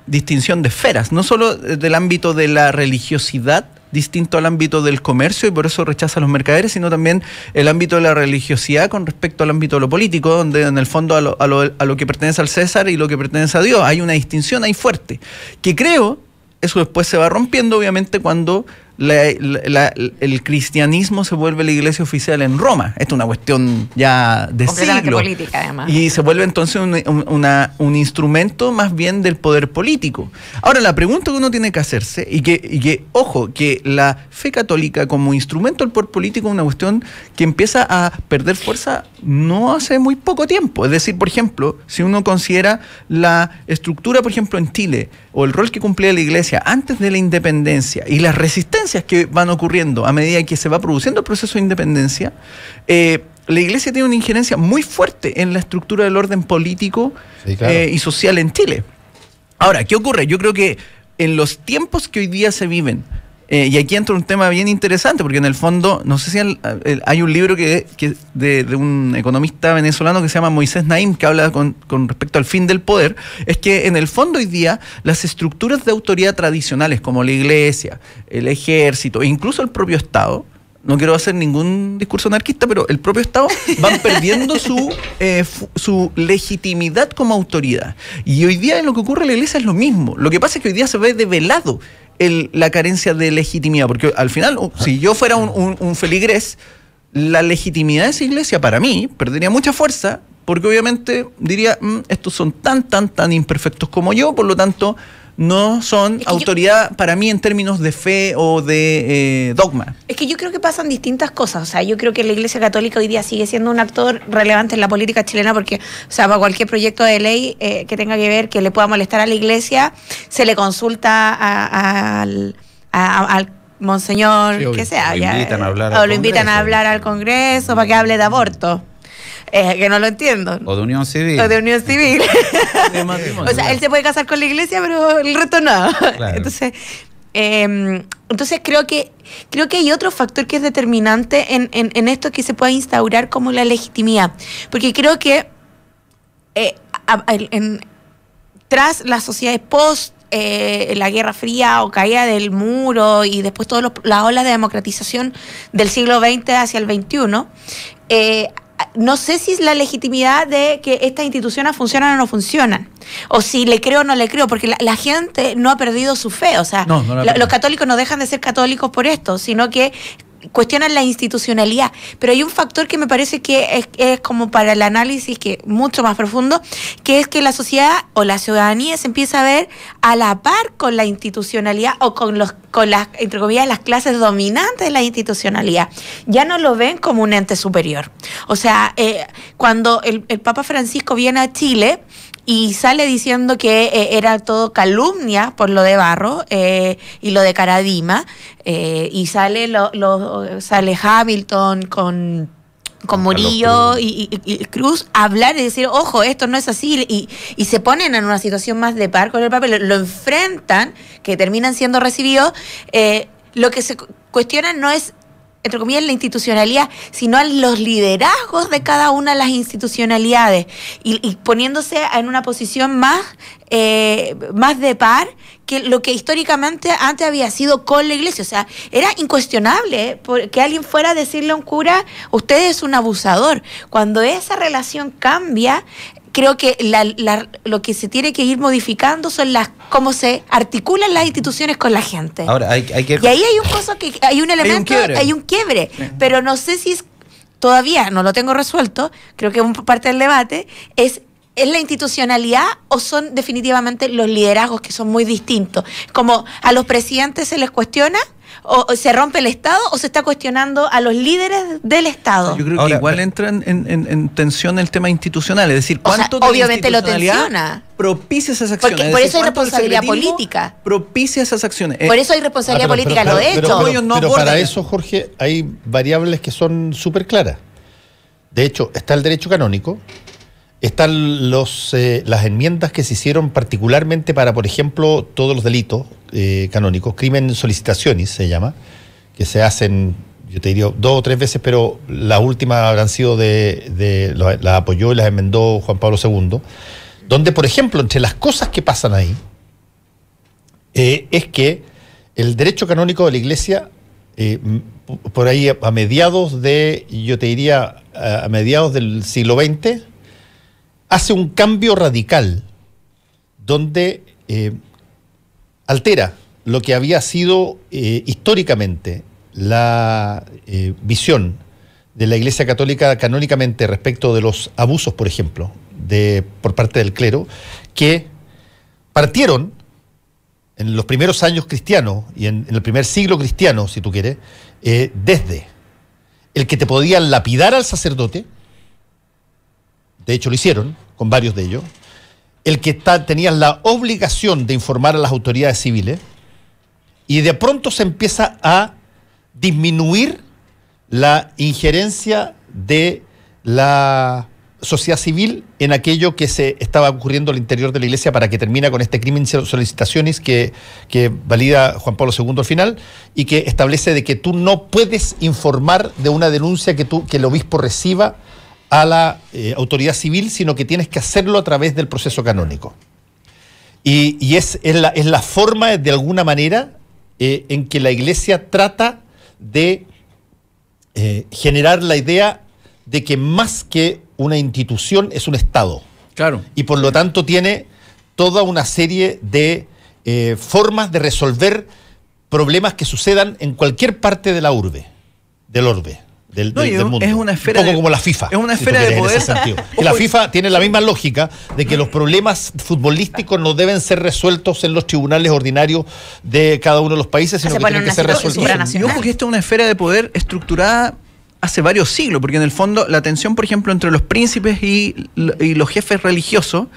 distinción de esferas, no solo del ámbito de la religiosidad, distinto al ámbito del comercio, y por eso rechaza a los mercaderes, sino también el ámbito de la religiosidad con respecto al ámbito de lo político, donde en el fondo a lo que pertenece al César y lo que pertenece a Dios. Hay una distinción ahí fuerte, que creo, eso después se va rompiendo obviamente cuando el cristianismo se vuelve la iglesia oficial en Roma. Esto es una cuestión ya de siglo. Política, además. Y se vuelve entonces un instrumento más bien del poder político. Ahora, la pregunta que uno tiene que hacerse, y que ojo, que la fe católica como instrumento del poder político es una cuestión que empieza a perder fuerza no hace muy poco tiempo. Es decir, por ejemplo, si uno considera la estructura, por ejemplo, en Chile, o el rol que cumplía la iglesia antes de la independencia, y las resistencias que van ocurriendo a medida que se va produciendo el proceso de independencia, la iglesia tiene una injerencia muy fuerte en la estructura del orden político, sí, claro, y social en Chile. Ahora, ¿qué ocurre? Yo creo que en los tiempos que hoy día se viven, y aquí entra un tema bien interesante, porque en el fondo, no sé si hay un libro de un economista venezolano que se llama Moisés Naim, que habla con respecto al fin del poder, es que en el fondo hoy día las estructuras de autoridad tradicionales, como la iglesia, el ejército e incluso el propio Estado, no quiero hacer ningún discurso anarquista, pero el propio Estado van perdiendo su legitimidad como autoridad. Y hoy día lo que ocurre en la iglesia es lo mismo. Lo que pasa es que hoy día se ve develado la carencia de legitimidad, porque al final, si yo fuera un feligrés, la legitimidad de esa iglesia para mí perdería mucha fuerza, porque obviamente diría, estos son tan imperfectos como yo, por lo tanto no son autoridad para mí en términos de fe o de dogma. Es que yo creo que pasan distintas cosas. O sea, yo creo que la Iglesia Católica hoy día sigue siendo un actor relevante en la política chilena, porque, o sea, para cualquier proyecto de ley que tenga que ver, que le pueda molestar a la Iglesia, se le consulta al monseñor, sí, que sea. Lo invitan a hablar al Congreso para que hable de aborto. Que no lo entiendo. O de unión civil. O sea, él se puede casar con la iglesia, pero el resto no. Claro. Entonces creo que hay otro factor que es determinante en esto que se puede instaurar como la legitimidad. Porque creo que tras las sociedades post la Guerra Fría o caída del muro y después todas las olas de democratización del siglo XX hacia el XXI, no sé si es la legitimidad de que estas instituciones funcionan o no funcionan, o si le creo o no le creo, porque la gente no ha perdido su fe, o sea, los católicos no dejan de ser católicos por esto, sino que cuestionan la institucionalidad. Pero hay un factor que me parece que es como para el análisis que mucho más profundo, que es que la sociedad o la ciudadanía se empieza a ver a la par con la institucionalidad o con las, entre comillas, las clases dominantes de la institucionalidad. Ya no lo ven como un ente superior. O sea, cuando el Papa Francisco viene a Chile y sale diciendo que era todo calumnia por lo de Barro y lo de Caradima, y sale sale Hamilton con Murillo y Cruz a hablar y decir, ojo, esto no es así, y se ponen en una situación más de par con el Papa, lo enfrentan, que terminan siendo recibidos. Lo que se cuestiona no es, entre comillas, la institucionalidad, sino a los liderazgos de cada una de las institucionalidades y poniéndose en una posición más de par que lo que históricamente antes había sido con la Iglesia. O sea, era incuestionable que alguien fuera a decirle a un cura, usted es un abusador. Cuando esa relación cambia, creo que lo que se tiene que ir modificando son cómo se articulan las instituciones con la gente. Ahora, hay que... Y ahí hay un elemento, hay un quiebre, pero no sé si todavía no lo tengo resuelto, creo que parte del debate ¿es la institucionalidad o son definitivamente los liderazgos, que son muy distintos? Como a los presidentes se les cuestiona, o se rompe el Estado, o se está cuestionando a los líderes del Estado. Yo creo que igual entra en tensión el tema institucional, es decir, ¿cuánto de obviamente lo tensiona? Propicia esas acciones. Porque por eso hay responsabilidad política. Propicia esas acciones. Por eso hay responsabilidad política, lo he hecho. Pero para eso, Jorge, hay variables que son súper claras. De hecho, está el derecho canónico, están las enmiendas que se hicieron particularmente para, por ejemplo, todos los delitos canónicos, crimen solicitaciones se llama, que se hacen, yo te diría, 2 o 3 veces, pero las últimas habrán sido las apoyó y las enmendó Juan Pablo II, donde, por ejemplo, entre las cosas que pasan ahí, es que el derecho canónico de la Iglesia, por ahí a mediados a mediados del siglo XX, hace un cambio radical donde altera lo que había sido históricamente la visión de la Iglesia Católica canónicamente respecto de los abusos, por ejemplo, por parte del clero, que partieron en los primeros años cristianos y en el primer siglo cristiano, si tú quieres, desde el que te podían lapidar al sacerdote. De hecho lo hicieron con varios de ellos, el que tenías la obligación de informar a las autoridades civiles, y de pronto se empieza a disminuir la injerencia de la sociedad civil en aquello que se estaba ocurriendo al interior de la Iglesia, para que termina con este crimen solicitaciones que valida Juan Pablo II al final, y que establece de que tú no puedes informar de una denuncia que el obispo reciba a la autoridad civil, sino que tienes que hacerlo a través del proceso canónico. Y es la forma, de alguna manera, en que la Iglesia trata de generar la idea de que más que una institución es un Estado. Claro. Y por lo tanto tiene toda una serie de formas de resolver problemas que sucedan en cualquier parte de la urbe, del orbe. Del mundo. Es una esfera un poco como la FIFA. Es una esfera de poder. Y la FIFA tiene la misma lógica de que los problemas futbolísticos no deben ser resueltos en los tribunales ordinarios de cada uno de los países, sino que tienen que ser resueltos. Y ojo que esta es una esfera de poder estructurada hace varios siglos, porque en el fondo la tensión, por ejemplo, entre los príncipes y los jefes religiosos,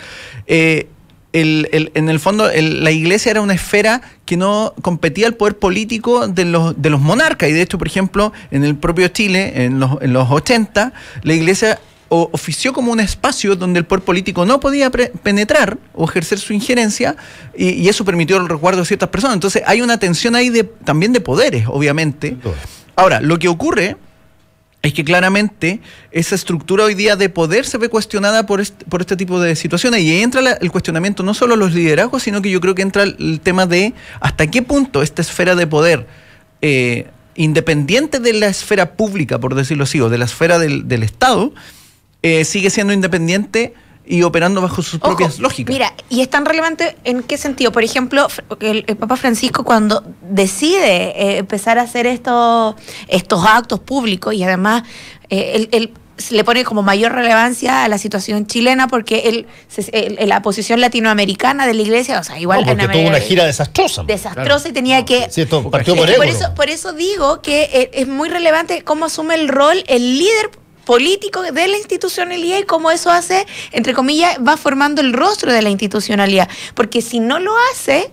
en el fondo la Iglesia era una esfera que no competía al poder político de los monarcas, y de hecho, por ejemplo, en el propio Chile, en los 80, la Iglesia ofició como un espacio donde el poder político no podía penetrar o ejercer su injerencia, y eso permitió el resguardo de ciertas personas. Entonces hay una tensión ahí también de poderes, obviamente. Ahora, lo que ocurre es que claramente esa estructura hoy día de poder se ve cuestionada por este tipo de situaciones, y ahí entra el cuestionamiento no solo a los liderazgos, sino que yo creo que entra el tema de hasta qué punto esta esfera de poder, independiente de la esfera pública, por decirlo así, o de la esfera del Estado, sigue siendo independiente y operando bajo sus propias lógicas. Mira, y es tan relevante en qué sentido. Por ejemplo, el Papa Francisco, cuando decide empezar a hacer estos actos públicos, y además él le pone como mayor relevancia a la situación chilena, porque la posición latinoamericana de la Iglesia, o sea, igual porque tuvo una gira desastrosa. Desastrosa, y tenía que... Sí, esto partió por eso digo que es muy relevante cómo asume el rol el líder político de la institucionalidad, y cómo eso hace, entre comillas, va formando el rostro de la institucionalidad. Porque si no lo hace,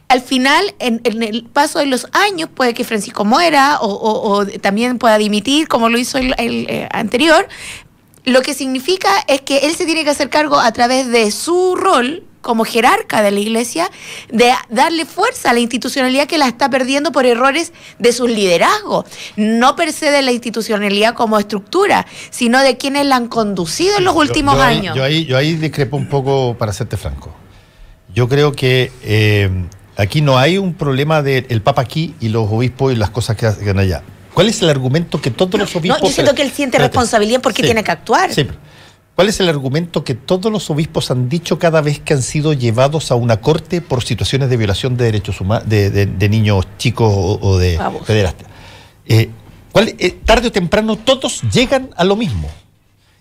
al final, en el paso de los años, puede que Francisco muera o también pueda dimitir, como lo hizo el anterior. Lo que significa es que él se tiene que hacer cargo, a través de su rol como jerarca de la Iglesia, de darle fuerza a la institucionalidad, que la está perdiendo por errores de sus liderazgos, no per se de la institucionalidad como estructura, sino de quienes la han conducido en los últimos años. Yo ahí discrepo un poco, para serte franco. Yo creo que aquí no hay un problema del Papa aquí y los obispos y las cosas que hacen allá. ¿Cuál es el argumento que todos los obispos... No, yo siento que él siente responsabilidad porque tiene que actuar. Sí. ¿Cuál es el argumento que todos los obispos han dicho cada vez que han sido llevados a una corte por situaciones de violación de derechos humanos, de niños chicos o de pederastia? Tarde o temprano todos llegan a lo mismo.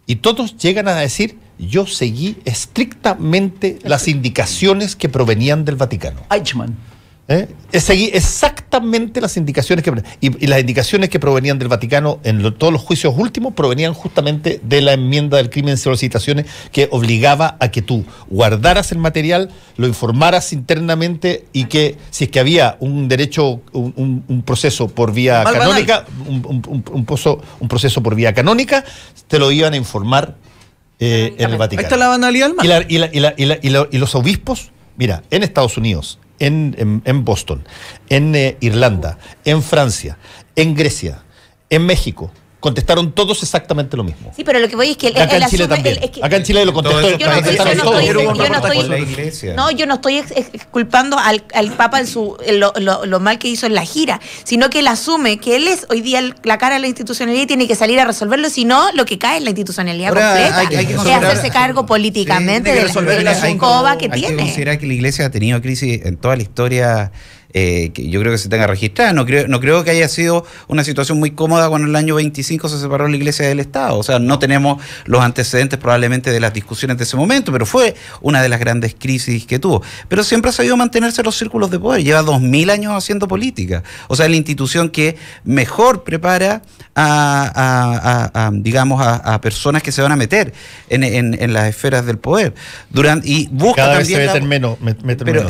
Y todos llegan a decir: yo seguí estrictamente las indicaciones que provenían del Vaticano. Eichmann. Seguí exactamente las indicaciones y las indicaciones que provenían del Vaticano en todos los juicios últimos provenían justamente de la enmienda del crimen de solicitaciones, que obligaba a que tú guardaras el material, lo informaras internamente, y que si es que había un derecho, un proceso por vía canónica, un proceso por vía canónica, te lo iban a informar en el Vaticano. Ahí está la banalidad. Y los obispos, mira, en Estados Unidos, en Boston, en Irlanda, en Francia, en Grecia, en México, contestaron todos exactamente lo mismo. Sí, pero lo que voy es que acá en Chile también. Acá en Chile lo contestaron. Yo no estoy culpando al Papa en lo mal que hizo en la gira, sino que él asume que él es hoy día la cara de la institucionalidad y tiene que salir a resolverlo, si no, lo que cae es la institucionalidad completa. Es hacerse cargo políticamente de la escoba que tiene. Hay que considerar que la Iglesia ha tenido crisis en toda la historia, que yo creo que se tenga registrada. No creo que haya sido una situación muy cómoda cuando en el año 25 se separó la Iglesia del Estado. O sea, no tenemos los antecedentes probablemente de las discusiones de ese momento, pero fue una de las grandes crisis que tuvo. Pero siempre ha sabido mantenerse en los círculos de poder. Lleva 2000 años haciendo política. O sea, es la institución que mejor prepara a personas que se van a meter en las esferas del poder. Y busca cada también vez se meten menos.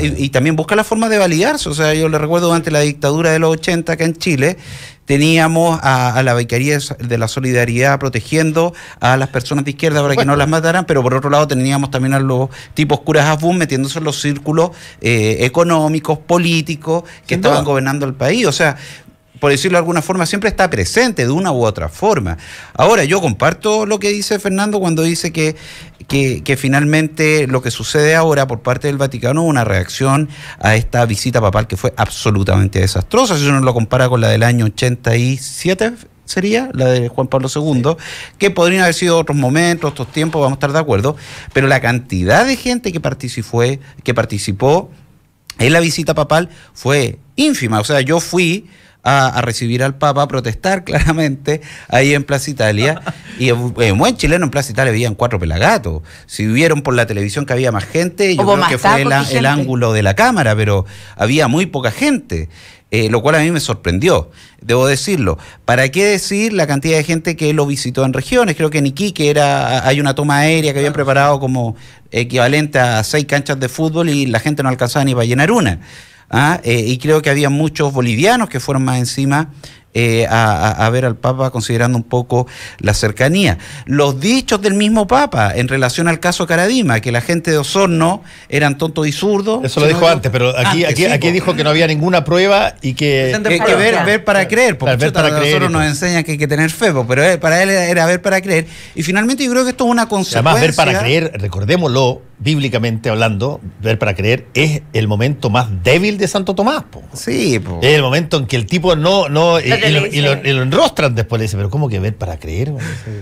Y también busca la forma de validarse. O sea, yo le recuerdo, durante la dictadura de los 80 acá en Chile, teníamos a la Vicaría de la Solidaridad protegiendo a las personas de izquierda para que no las mataran, pero por otro lado teníamos también a los tipos curas Abún metiéndose en los círculos económicos, políticos, que estaban gobernando el país. O sea, por decirlo de alguna forma, siempre está presente de una u otra forma. Ahora, yo comparto lo que dice Fernando cuando dice que finalmente lo que sucede ahora por parte del Vaticano es una reacción a esta visita papal que fue absolutamente desastrosa. Si uno lo compara con la del año 87, sería la de Juan Pablo II, que podrían haber sido otros momentos, otros tiempos, vamos a estar de acuerdo, pero la cantidad de gente que participó en la visita papal fue ínfima. O sea, yo fui a recibir al Papa, a protestar claramente ahí en Plaza Italia, y en buen chileno en Plaza Italia habían 4 pelagatos. Si vieron por la televisión que había más gente, yo creo que fue el ángulo de la cámara, pero había muy poca gente, lo cual a mí me sorprendió, debo decirlo. ¿Para qué decir la cantidad de gente que lo visitó en regiones? Creo que en Iquique hay una toma aérea que habían preparado como equivalente a 6 canchas de fútbol, y la gente no alcanzaba ni para llenar una. Y creo que había muchos bolivianos que fueron más encima a ver al Papa, considerando un poco la cercanía. Los dichos del mismo Papa en relación al caso Caradima, que la gente de Osorno eran tontos y zurdos. Eso lo dijo antes, pero aquí dijo que no había ninguna prueba y que ver para creer, porque ver para creer, nosotros nos enseñan que hay que tener fe, pero para él era ver para creer. Y finalmente yo creo que esto es una consecuencia. Además, ver para creer, recordémoslo, bíblicamente hablando, ver para creer es el momento más débil de Santo Tomás. Sí, es el momento en que el tipo y lo enrostran después, le dice, pero ¿cómo que ver para creer?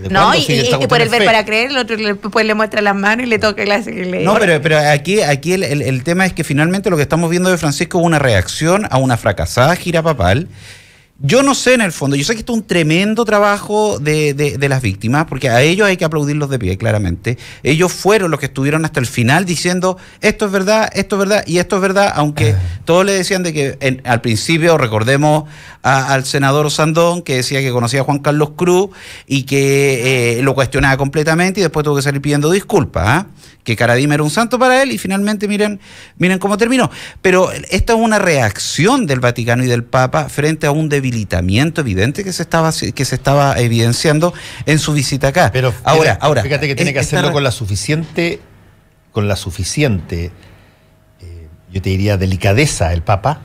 No, y por el ver para creer, el otro después le muestra las manos y le toca y le hace que le... No, pero aquí el tema es que finalmente lo que estamos viendo de Francisco es una reacción a una fracasada gira papal. Yo no sé en el fondo, yo sé que esto es un tremendo trabajo de las víctimas, porque a ellos hay que aplaudirlos de pie, claramente. Ellos fueron los que estuvieron hasta el final diciendo esto es verdad y esto es verdad, aunque todos le decían de que al principio, recordemos al senador Osandón, que decía que conocía a Juan Carlos Cruz y que lo cuestionaba completamente y después tuvo que salir pidiendo disculpas, que Caradima era un santo para él y finalmente miren cómo terminó. Pero esta es una reacción del Vaticano y del Papa frente a un debilitamiento evidente que se estaba evidenciando en su visita acá. Pero ahora fíjate que tiene que hacerlo con la suficiente, yo te diría, delicadeza el Papa,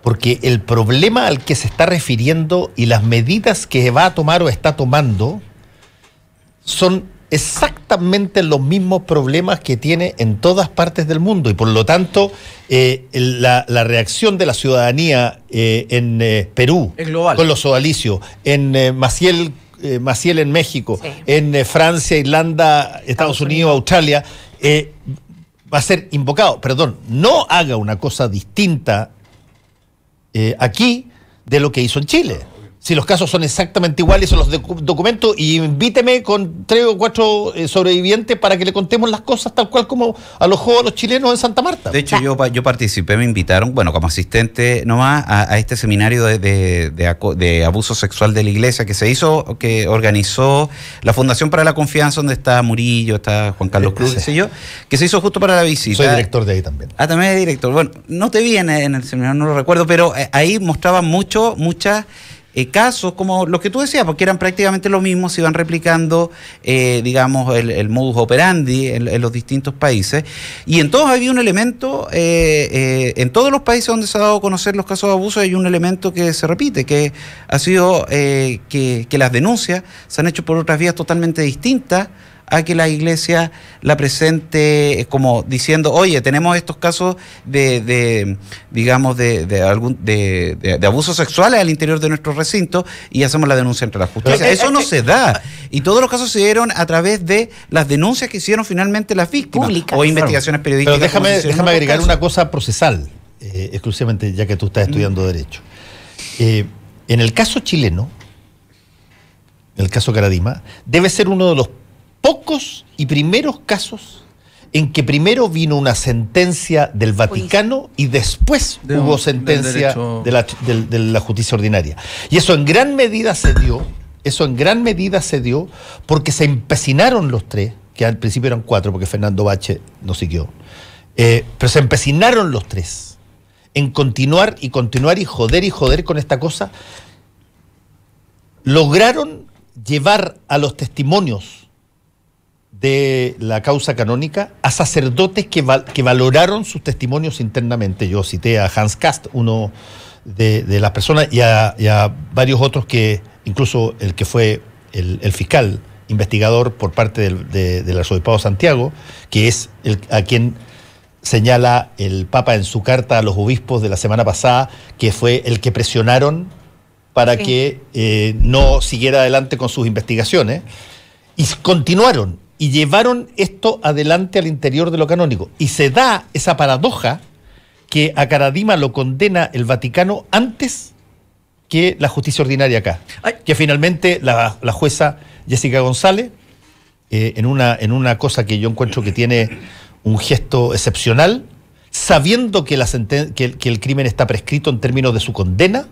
porque el problema al que se está refiriendo y las medidas que va a tomar o está tomando son exactamente los mismos problemas que tiene en todas partes del mundo y por lo tanto la reacción de la ciudadanía en Perú con los sodalicios, en Maciel en México, sí, en Francia, Irlanda, Estados Unidos, Australia, va a ser invocado. Perdón, no haga una cosa distinta aquí de lo que hizo en Chile. Si los casos son exactamente iguales, son los documentos, y invíteme con 3 o 4 sobrevivientes para que le contemos las cosas tal cual como alojó a los chilenos en Santa Marta. De hecho, yo participé, me invitaron, bueno, como asistente nomás, a este seminario de abuso sexual de la iglesia que organizó la Fundación para la Confianza, donde está Murillo, está Juan Carlos Cruz, que se hizo justo para la visita. Soy director de ahí también. También es director. Bueno, no te vi en el seminario, no lo recuerdo, pero ahí mostraban muchas casos como los que tú decías, porque eran prácticamente lo mismo, se iban replicando, digamos, el modus operandi en los distintos países, y en todos había un elemento, en todos los países donde se ha dado a conocer los casos de abuso hay un elemento que se repite, que ha sido que las denuncias se han hecho por otras vías totalmente distintas a que la iglesia la presente como diciendo, oye, tenemos estos casos de abusos sexuales al interior de nuestro recinto y hacemos la denuncia entre la justicia. Eso no se da. Y todos los casos se dieron a través de las denuncias que hicieron finalmente las víctimas públicas, o investigaciones periodísticas. Pero déjame agregar una cosa procesal, exclusivamente ya que tú estás estudiando Derecho. En el caso chileno, en el caso Caradima, debe ser uno de los pocos y primeros casos en que primero vino una sentencia del Vaticano y después hubo sentencia de la justicia ordinaria. Y eso en gran medida se dio, porque se empecinaron los tres, que al principio eran 4 porque Fernando Bache no siguió, pero se empecinaron los tres en continuar y joder con esta cosa. Lograron llevar a los testimonios de la causa canónica a sacerdotes que valoraron sus testimonios internamente. Yo cité a Hans Kast, uno de las personas, y a varios otros, que incluso el que fue el fiscal investigador por parte del arzobispado de Santiago, que es a quien señala el Papa en su carta a los obispos de la semana pasada, que fue el que presionaron para que no siguiera adelante con sus investigaciones, y continuaron y llevaron esto adelante al interior de lo canónico. Y se da esa paradoja que a Caradima lo condena el Vaticano antes que la justicia ordinaria acá. Que finalmente la jueza Jessica González, en una cosa que yo encuentro que tiene un gesto excepcional, sabiendo que el crimen está prescrito en términos de su condena,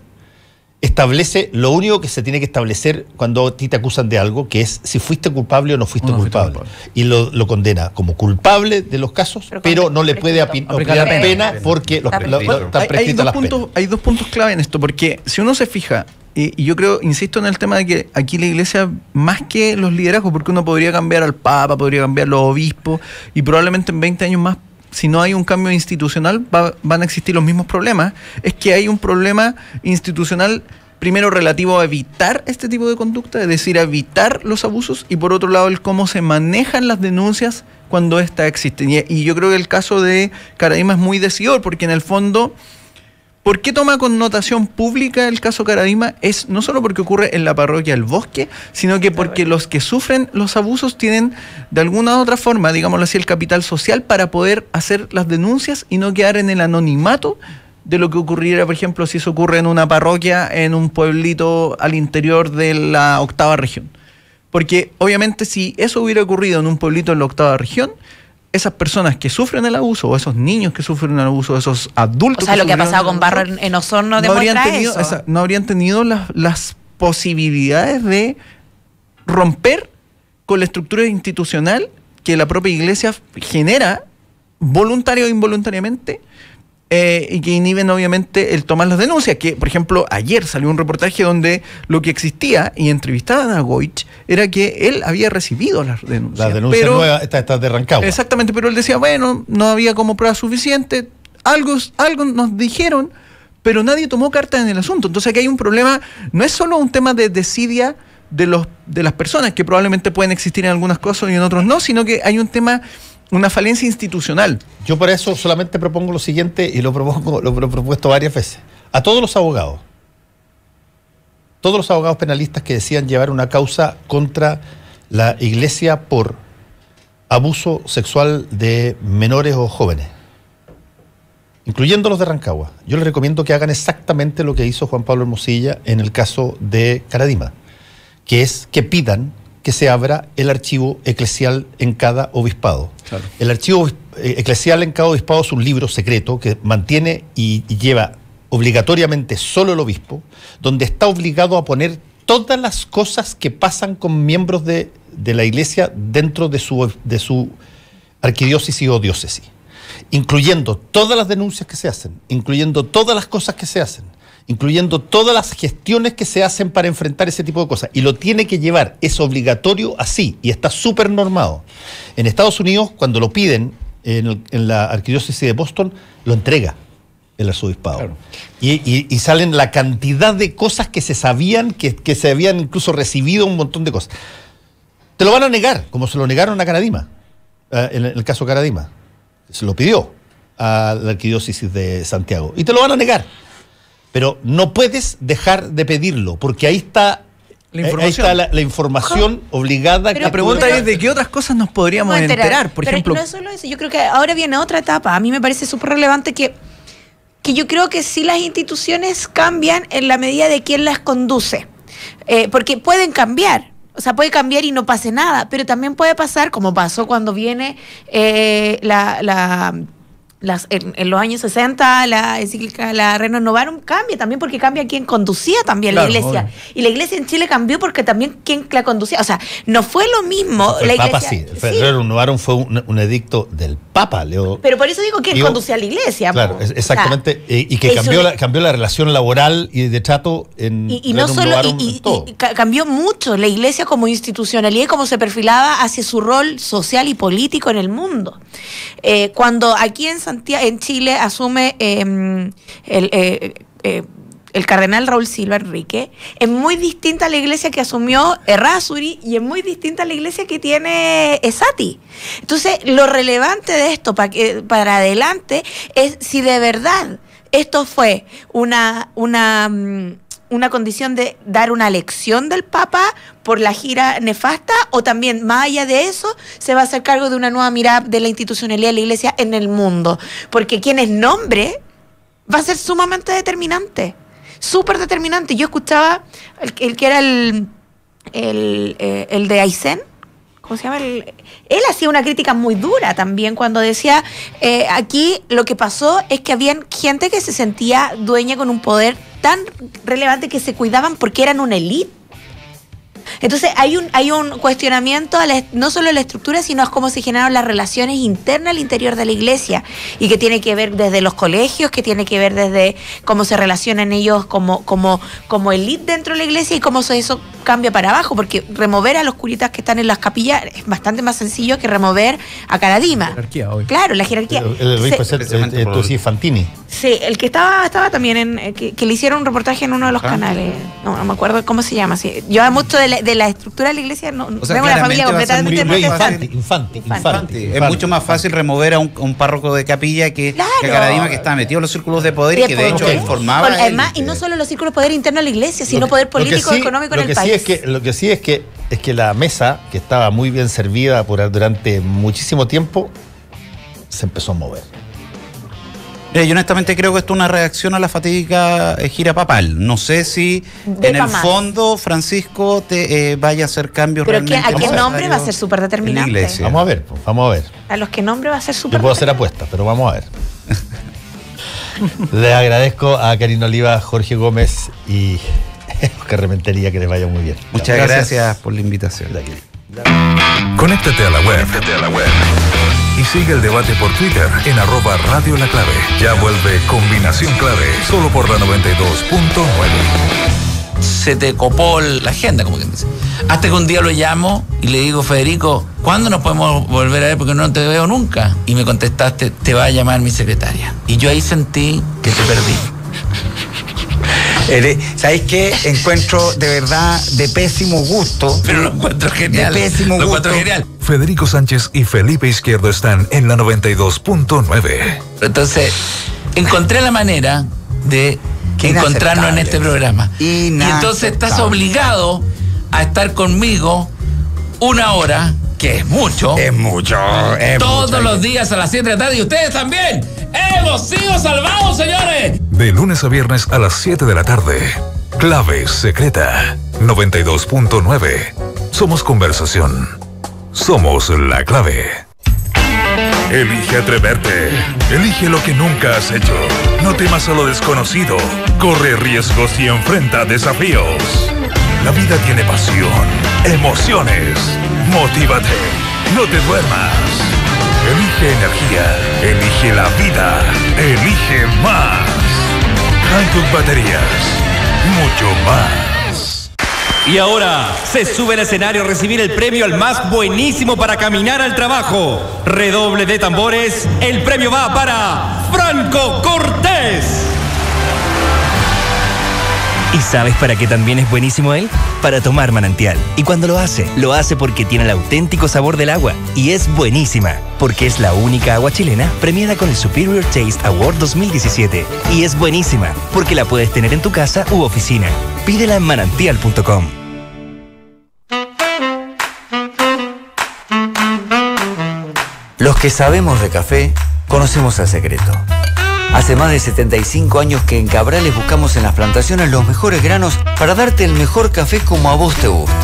establece lo único que se tiene que establecer cuando a ti te acusan de algo, que es si fuiste culpable o no fuiste culpable. Y lo condena como culpable de los casos, pero no le puede aplicar pena porque están prescritas las penas. Hay 2 puntos clave en esto, porque si uno se fija, Y yo creo, insisto en el tema de que aquí la iglesia, más que los liderazgos, porque uno podría cambiar al Papa, podría cambiar los obispos, y probablemente en 20 años más, si no hay un cambio institucional, van a existir los mismos problemas. Es que hay un problema institucional, primero relativo a evitar este tipo de conducta, es decir, a evitar los abusos, y por otro lado el cómo se manejan las denuncias cuando éstas existen. Y yo creo que el caso de Caradima es muy decidor, porque en el fondo, ¿por qué toma connotación pública el caso Caradima? Es no solo porque ocurre en la parroquia El Bosque, sino que porque los que sufren los abusos tienen de alguna u otra forma, digámoslo así, el capital social para poder hacer las denuncias y no quedar en el anonimato de lo que ocurriera, por ejemplo, si eso ocurre en una parroquia, en un pueblito al interior de la 8ª región. Porque obviamente si eso hubiera ocurrido en un pueblito en la 8ª región, esas personas que sufren el abuso, o esos niños que sufren el abuso, esos adultos... O sea, lo que ha pasado con Barro en Osorno demuestra eso. No habrían tenido las posibilidades de romper con la estructura institucional que la propia iglesia genera, voluntario o involuntariamente, y que inhiben obviamente el tomar las denuncias, que por ejemplo ayer salió un reportaje donde lo que existía, y entrevistaban a Goich, era que él había recibido las denuncias. Las denuncias nuevas, estas de Rancagua. Exactamente, pero él decía, bueno, no había como prueba suficiente, algo nos dijeron, pero nadie tomó carta en el asunto. Entonces aquí hay un problema, no es solo un tema de desidia de las personas, que probablemente pueden existir en algunas cosas y en otros no, sino que hay un tema, una falencia institucional. Yo por eso solamente propongo lo siguiente, y lo he propuesto varias veces. A todos los abogados penalistas que decían llevar una causa contra la iglesia por abuso sexual de menores o jóvenes, incluyendo los de Rancagua, yo les recomiendo que hagan exactamente lo que hizo Juan Pablo Hermosilla en el caso de Caradima, que es que pidan que se abra el archivo eclesial en cada obispado. Claro. El archivo eclesial en cada obispado es un libro secreto que mantiene y lleva obligatoriamente solo el obispo, donde está obligado a poner todas las cosas que pasan con miembros de la iglesia dentro de su arquidiócesis o diócesis, incluyendo todas las denuncias que se hacen, incluyendo todas las cosas que se hacen, incluyendo todas las gestiones que se hacen para enfrentar ese tipo de cosas. Y lo tiene que llevar, es obligatorio así, y está súper normado. En Estados Unidos, cuando lo piden en la arquidiócesis de Boston, lo entrega el arzobispado. Claro. Y salen la cantidad de cosas que se sabían, que se habían incluso recibido, un montón de cosas. Te lo van a negar, como se lo negaron a Caradima, en el caso Caradima. Se lo pidió a la arquidiócesis de Santiago, y te lo van a negar. Pero no puedes dejar de pedirlo, porque ahí está la información obligada. Pero la pregunta es de qué otras cosas nos podríamos enterar. Por ejemplo, no es solo eso, yo creo que ahora viene otra etapa. A mí me parece súper relevante que yo creo que sí las instituciones cambian en la medida de quién las conduce. Porque pueden cambiar. O sea, puede cambiar y no pase nada, pero también puede pasar, como pasó cuando viene en los años 60 la encíclica la renovaron, cambia también porque cambia quien conducía también, claro, la iglesia. Obvio. Y la iglesia en Chile cambió porque también quien la conducía. O sea, no fue lo mismo. La iglesia, Papa sí. El renovaron fue un edicto del Papa, Leo. Pero por eso digo que conducía a la iglesia. Claro, exactamente. O sea, y que cambió la relación laboral y de trato en no solo y cambió mucho la iglesia como institucionalidad y cómo se perfilaba hacia su rol social y político en el mundo. Cuando aquí en Chile asume el cardenal Raúl Silva Enrique, es muy distinta a la iglesia que asumió Errázuri y es muy distinta a la iglesia que tiene Esati. Entonces, lo relevante de esto para adelante es si de verdad esto fue una condición de dar una lección del Papa por la gira nefasta, o también, más allá de eso, se va a hacer cargo de una nueva mirada de la institucionalidad de la Iglesia en el mundo. Porque quien es nombre va a ser sumamente determinante, súper determinante. Yo escuchaba el que era el de Aysén, ¿cómo se llama? Él hacía una crítica muy dura también cuando decía, aquí lo que pasó es que había gente que se sentía dueña con un poder tan relevante que se cuidaban porque eran una élite. Entonces hay un cuestionamiento no solo a la estructura, sino a cómo se generaron las relaciones internas al interior de la iglesia, y que tiene que ver desde los colegios, que tiene que ver desde cómo se relacionan ellos como elite dentro de la iglesia, y cómo eso cambia para abajo, porque remover a los curitas que están en las capillas es bastante más sencillo que remover a Caradima. La jerarquía, hoy. Claro, la jerarquía. El rey puede ser, tú sí, Fantini. Sí, el que estaba también que le hicieron un reportaje en uno de los canales. No me acuerdo cómo se llama. Sí. Yo mucho de la estructura de la iglesia, no sea, tengo la familia completamente Infante. Es mucho más fácil remover a un párroco de capilla que a Caradima, que está metido en los círculos de poder y que de hecho informaba. Además, y no solo los círculos de poder internos de la iglesia, sino poder político y económico en el país. Lo que sí es que la mesa, que estaba muy bien servida durante muchísimo tiempo, se empezó a mover. Yo honestamente creo que esto es una reacción a la fatídica gira papal. No sé si en el fondo Francisco vaya a hacer cambios. Pero a qué nombre va a ser súper determinante. Vamos a ver. A los que nombre va a ser súper. Yo puedo hacer apuestas, pero vamos a ver. Les agradezco a Karina Oliva, Jorge Gómez y Oscar Rementería, que les vaya muy bien. Muchas gracias por la invitación. Conéctate a la web. Y sigue el debate por Twitter en @Radio La Clave. Ya vuelve Combinación Clave, solo por la 92.9. Se te copó la agenda, como quien dice. Hasta que un día lo llamo y le digo, Federico, ¿cuándo nos podemos volver a ver? Porque no te veo nunca. Y me contestaste, te va a llamar mi secretaria. Y yo ahí sentí que te perdí. ¿Sabéis qué? Encuentro de verdad de pésimo gusto. Pero lo encuentro genial. De pésimo gusto. Lo encuentro genial. Federico Sánchez y Felipe Izquierdo están en la 92.9. Entonces, encontré la manera de encontrarnos en este programa. Y entonces estás obligado a estar conmigo 1 hora, que es mucho. Es mucho. Todos los días a las 7 de la tarde. Y ustedes también. ¡Hemos sido salvados, señores! De lunes a viernes a las 7 de la tarde. Clave Secreta 92.9. Somos conversación. Somos la clave. Elige atreverte. Elige lo que nunca has hecho. No temas a lo desconocido. Corre riesgos y enfrenta desafíos. La vida tiene pasión, emociones. Motívate. No te duermas. Elige energía. Elige la vida. Elige más. Hankook Baterías. Mucho más. Y ahora se sube al escenario a recibir el premio al más buenísimo para caminar al trabajo. Redoble de tambores. El premio va para Franco Cortés. ¿Y sabes para qué también es buenísimo él? Para tomar manantial. Y cuando lo hace porque tiene el auténtico sabor del agua. Y es buenísima, porque es la única agua chilena premiada con el Superior Taste Award 2017. Y es buenísima, porque la puedes tener en tu casa u oficina. Pídela en manantial.com. Los que sabemos de café, conocemos el secreto. Hace más de 75 años que en Cabrales buscamos en las plantaciones los mejores granos para darte el mejor café como a vos te gusta.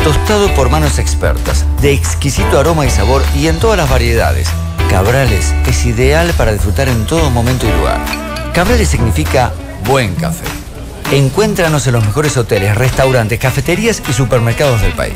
Tostado por manos expertas, de exquisito aroma y sabor y en todas las variedades. Cabrales es ideal para disfrutar en todo momento y lugar. Cabrales significa buen café. Encuéntranos en los mejores hoteles, restaurantes, cafeterías y supermercados del país.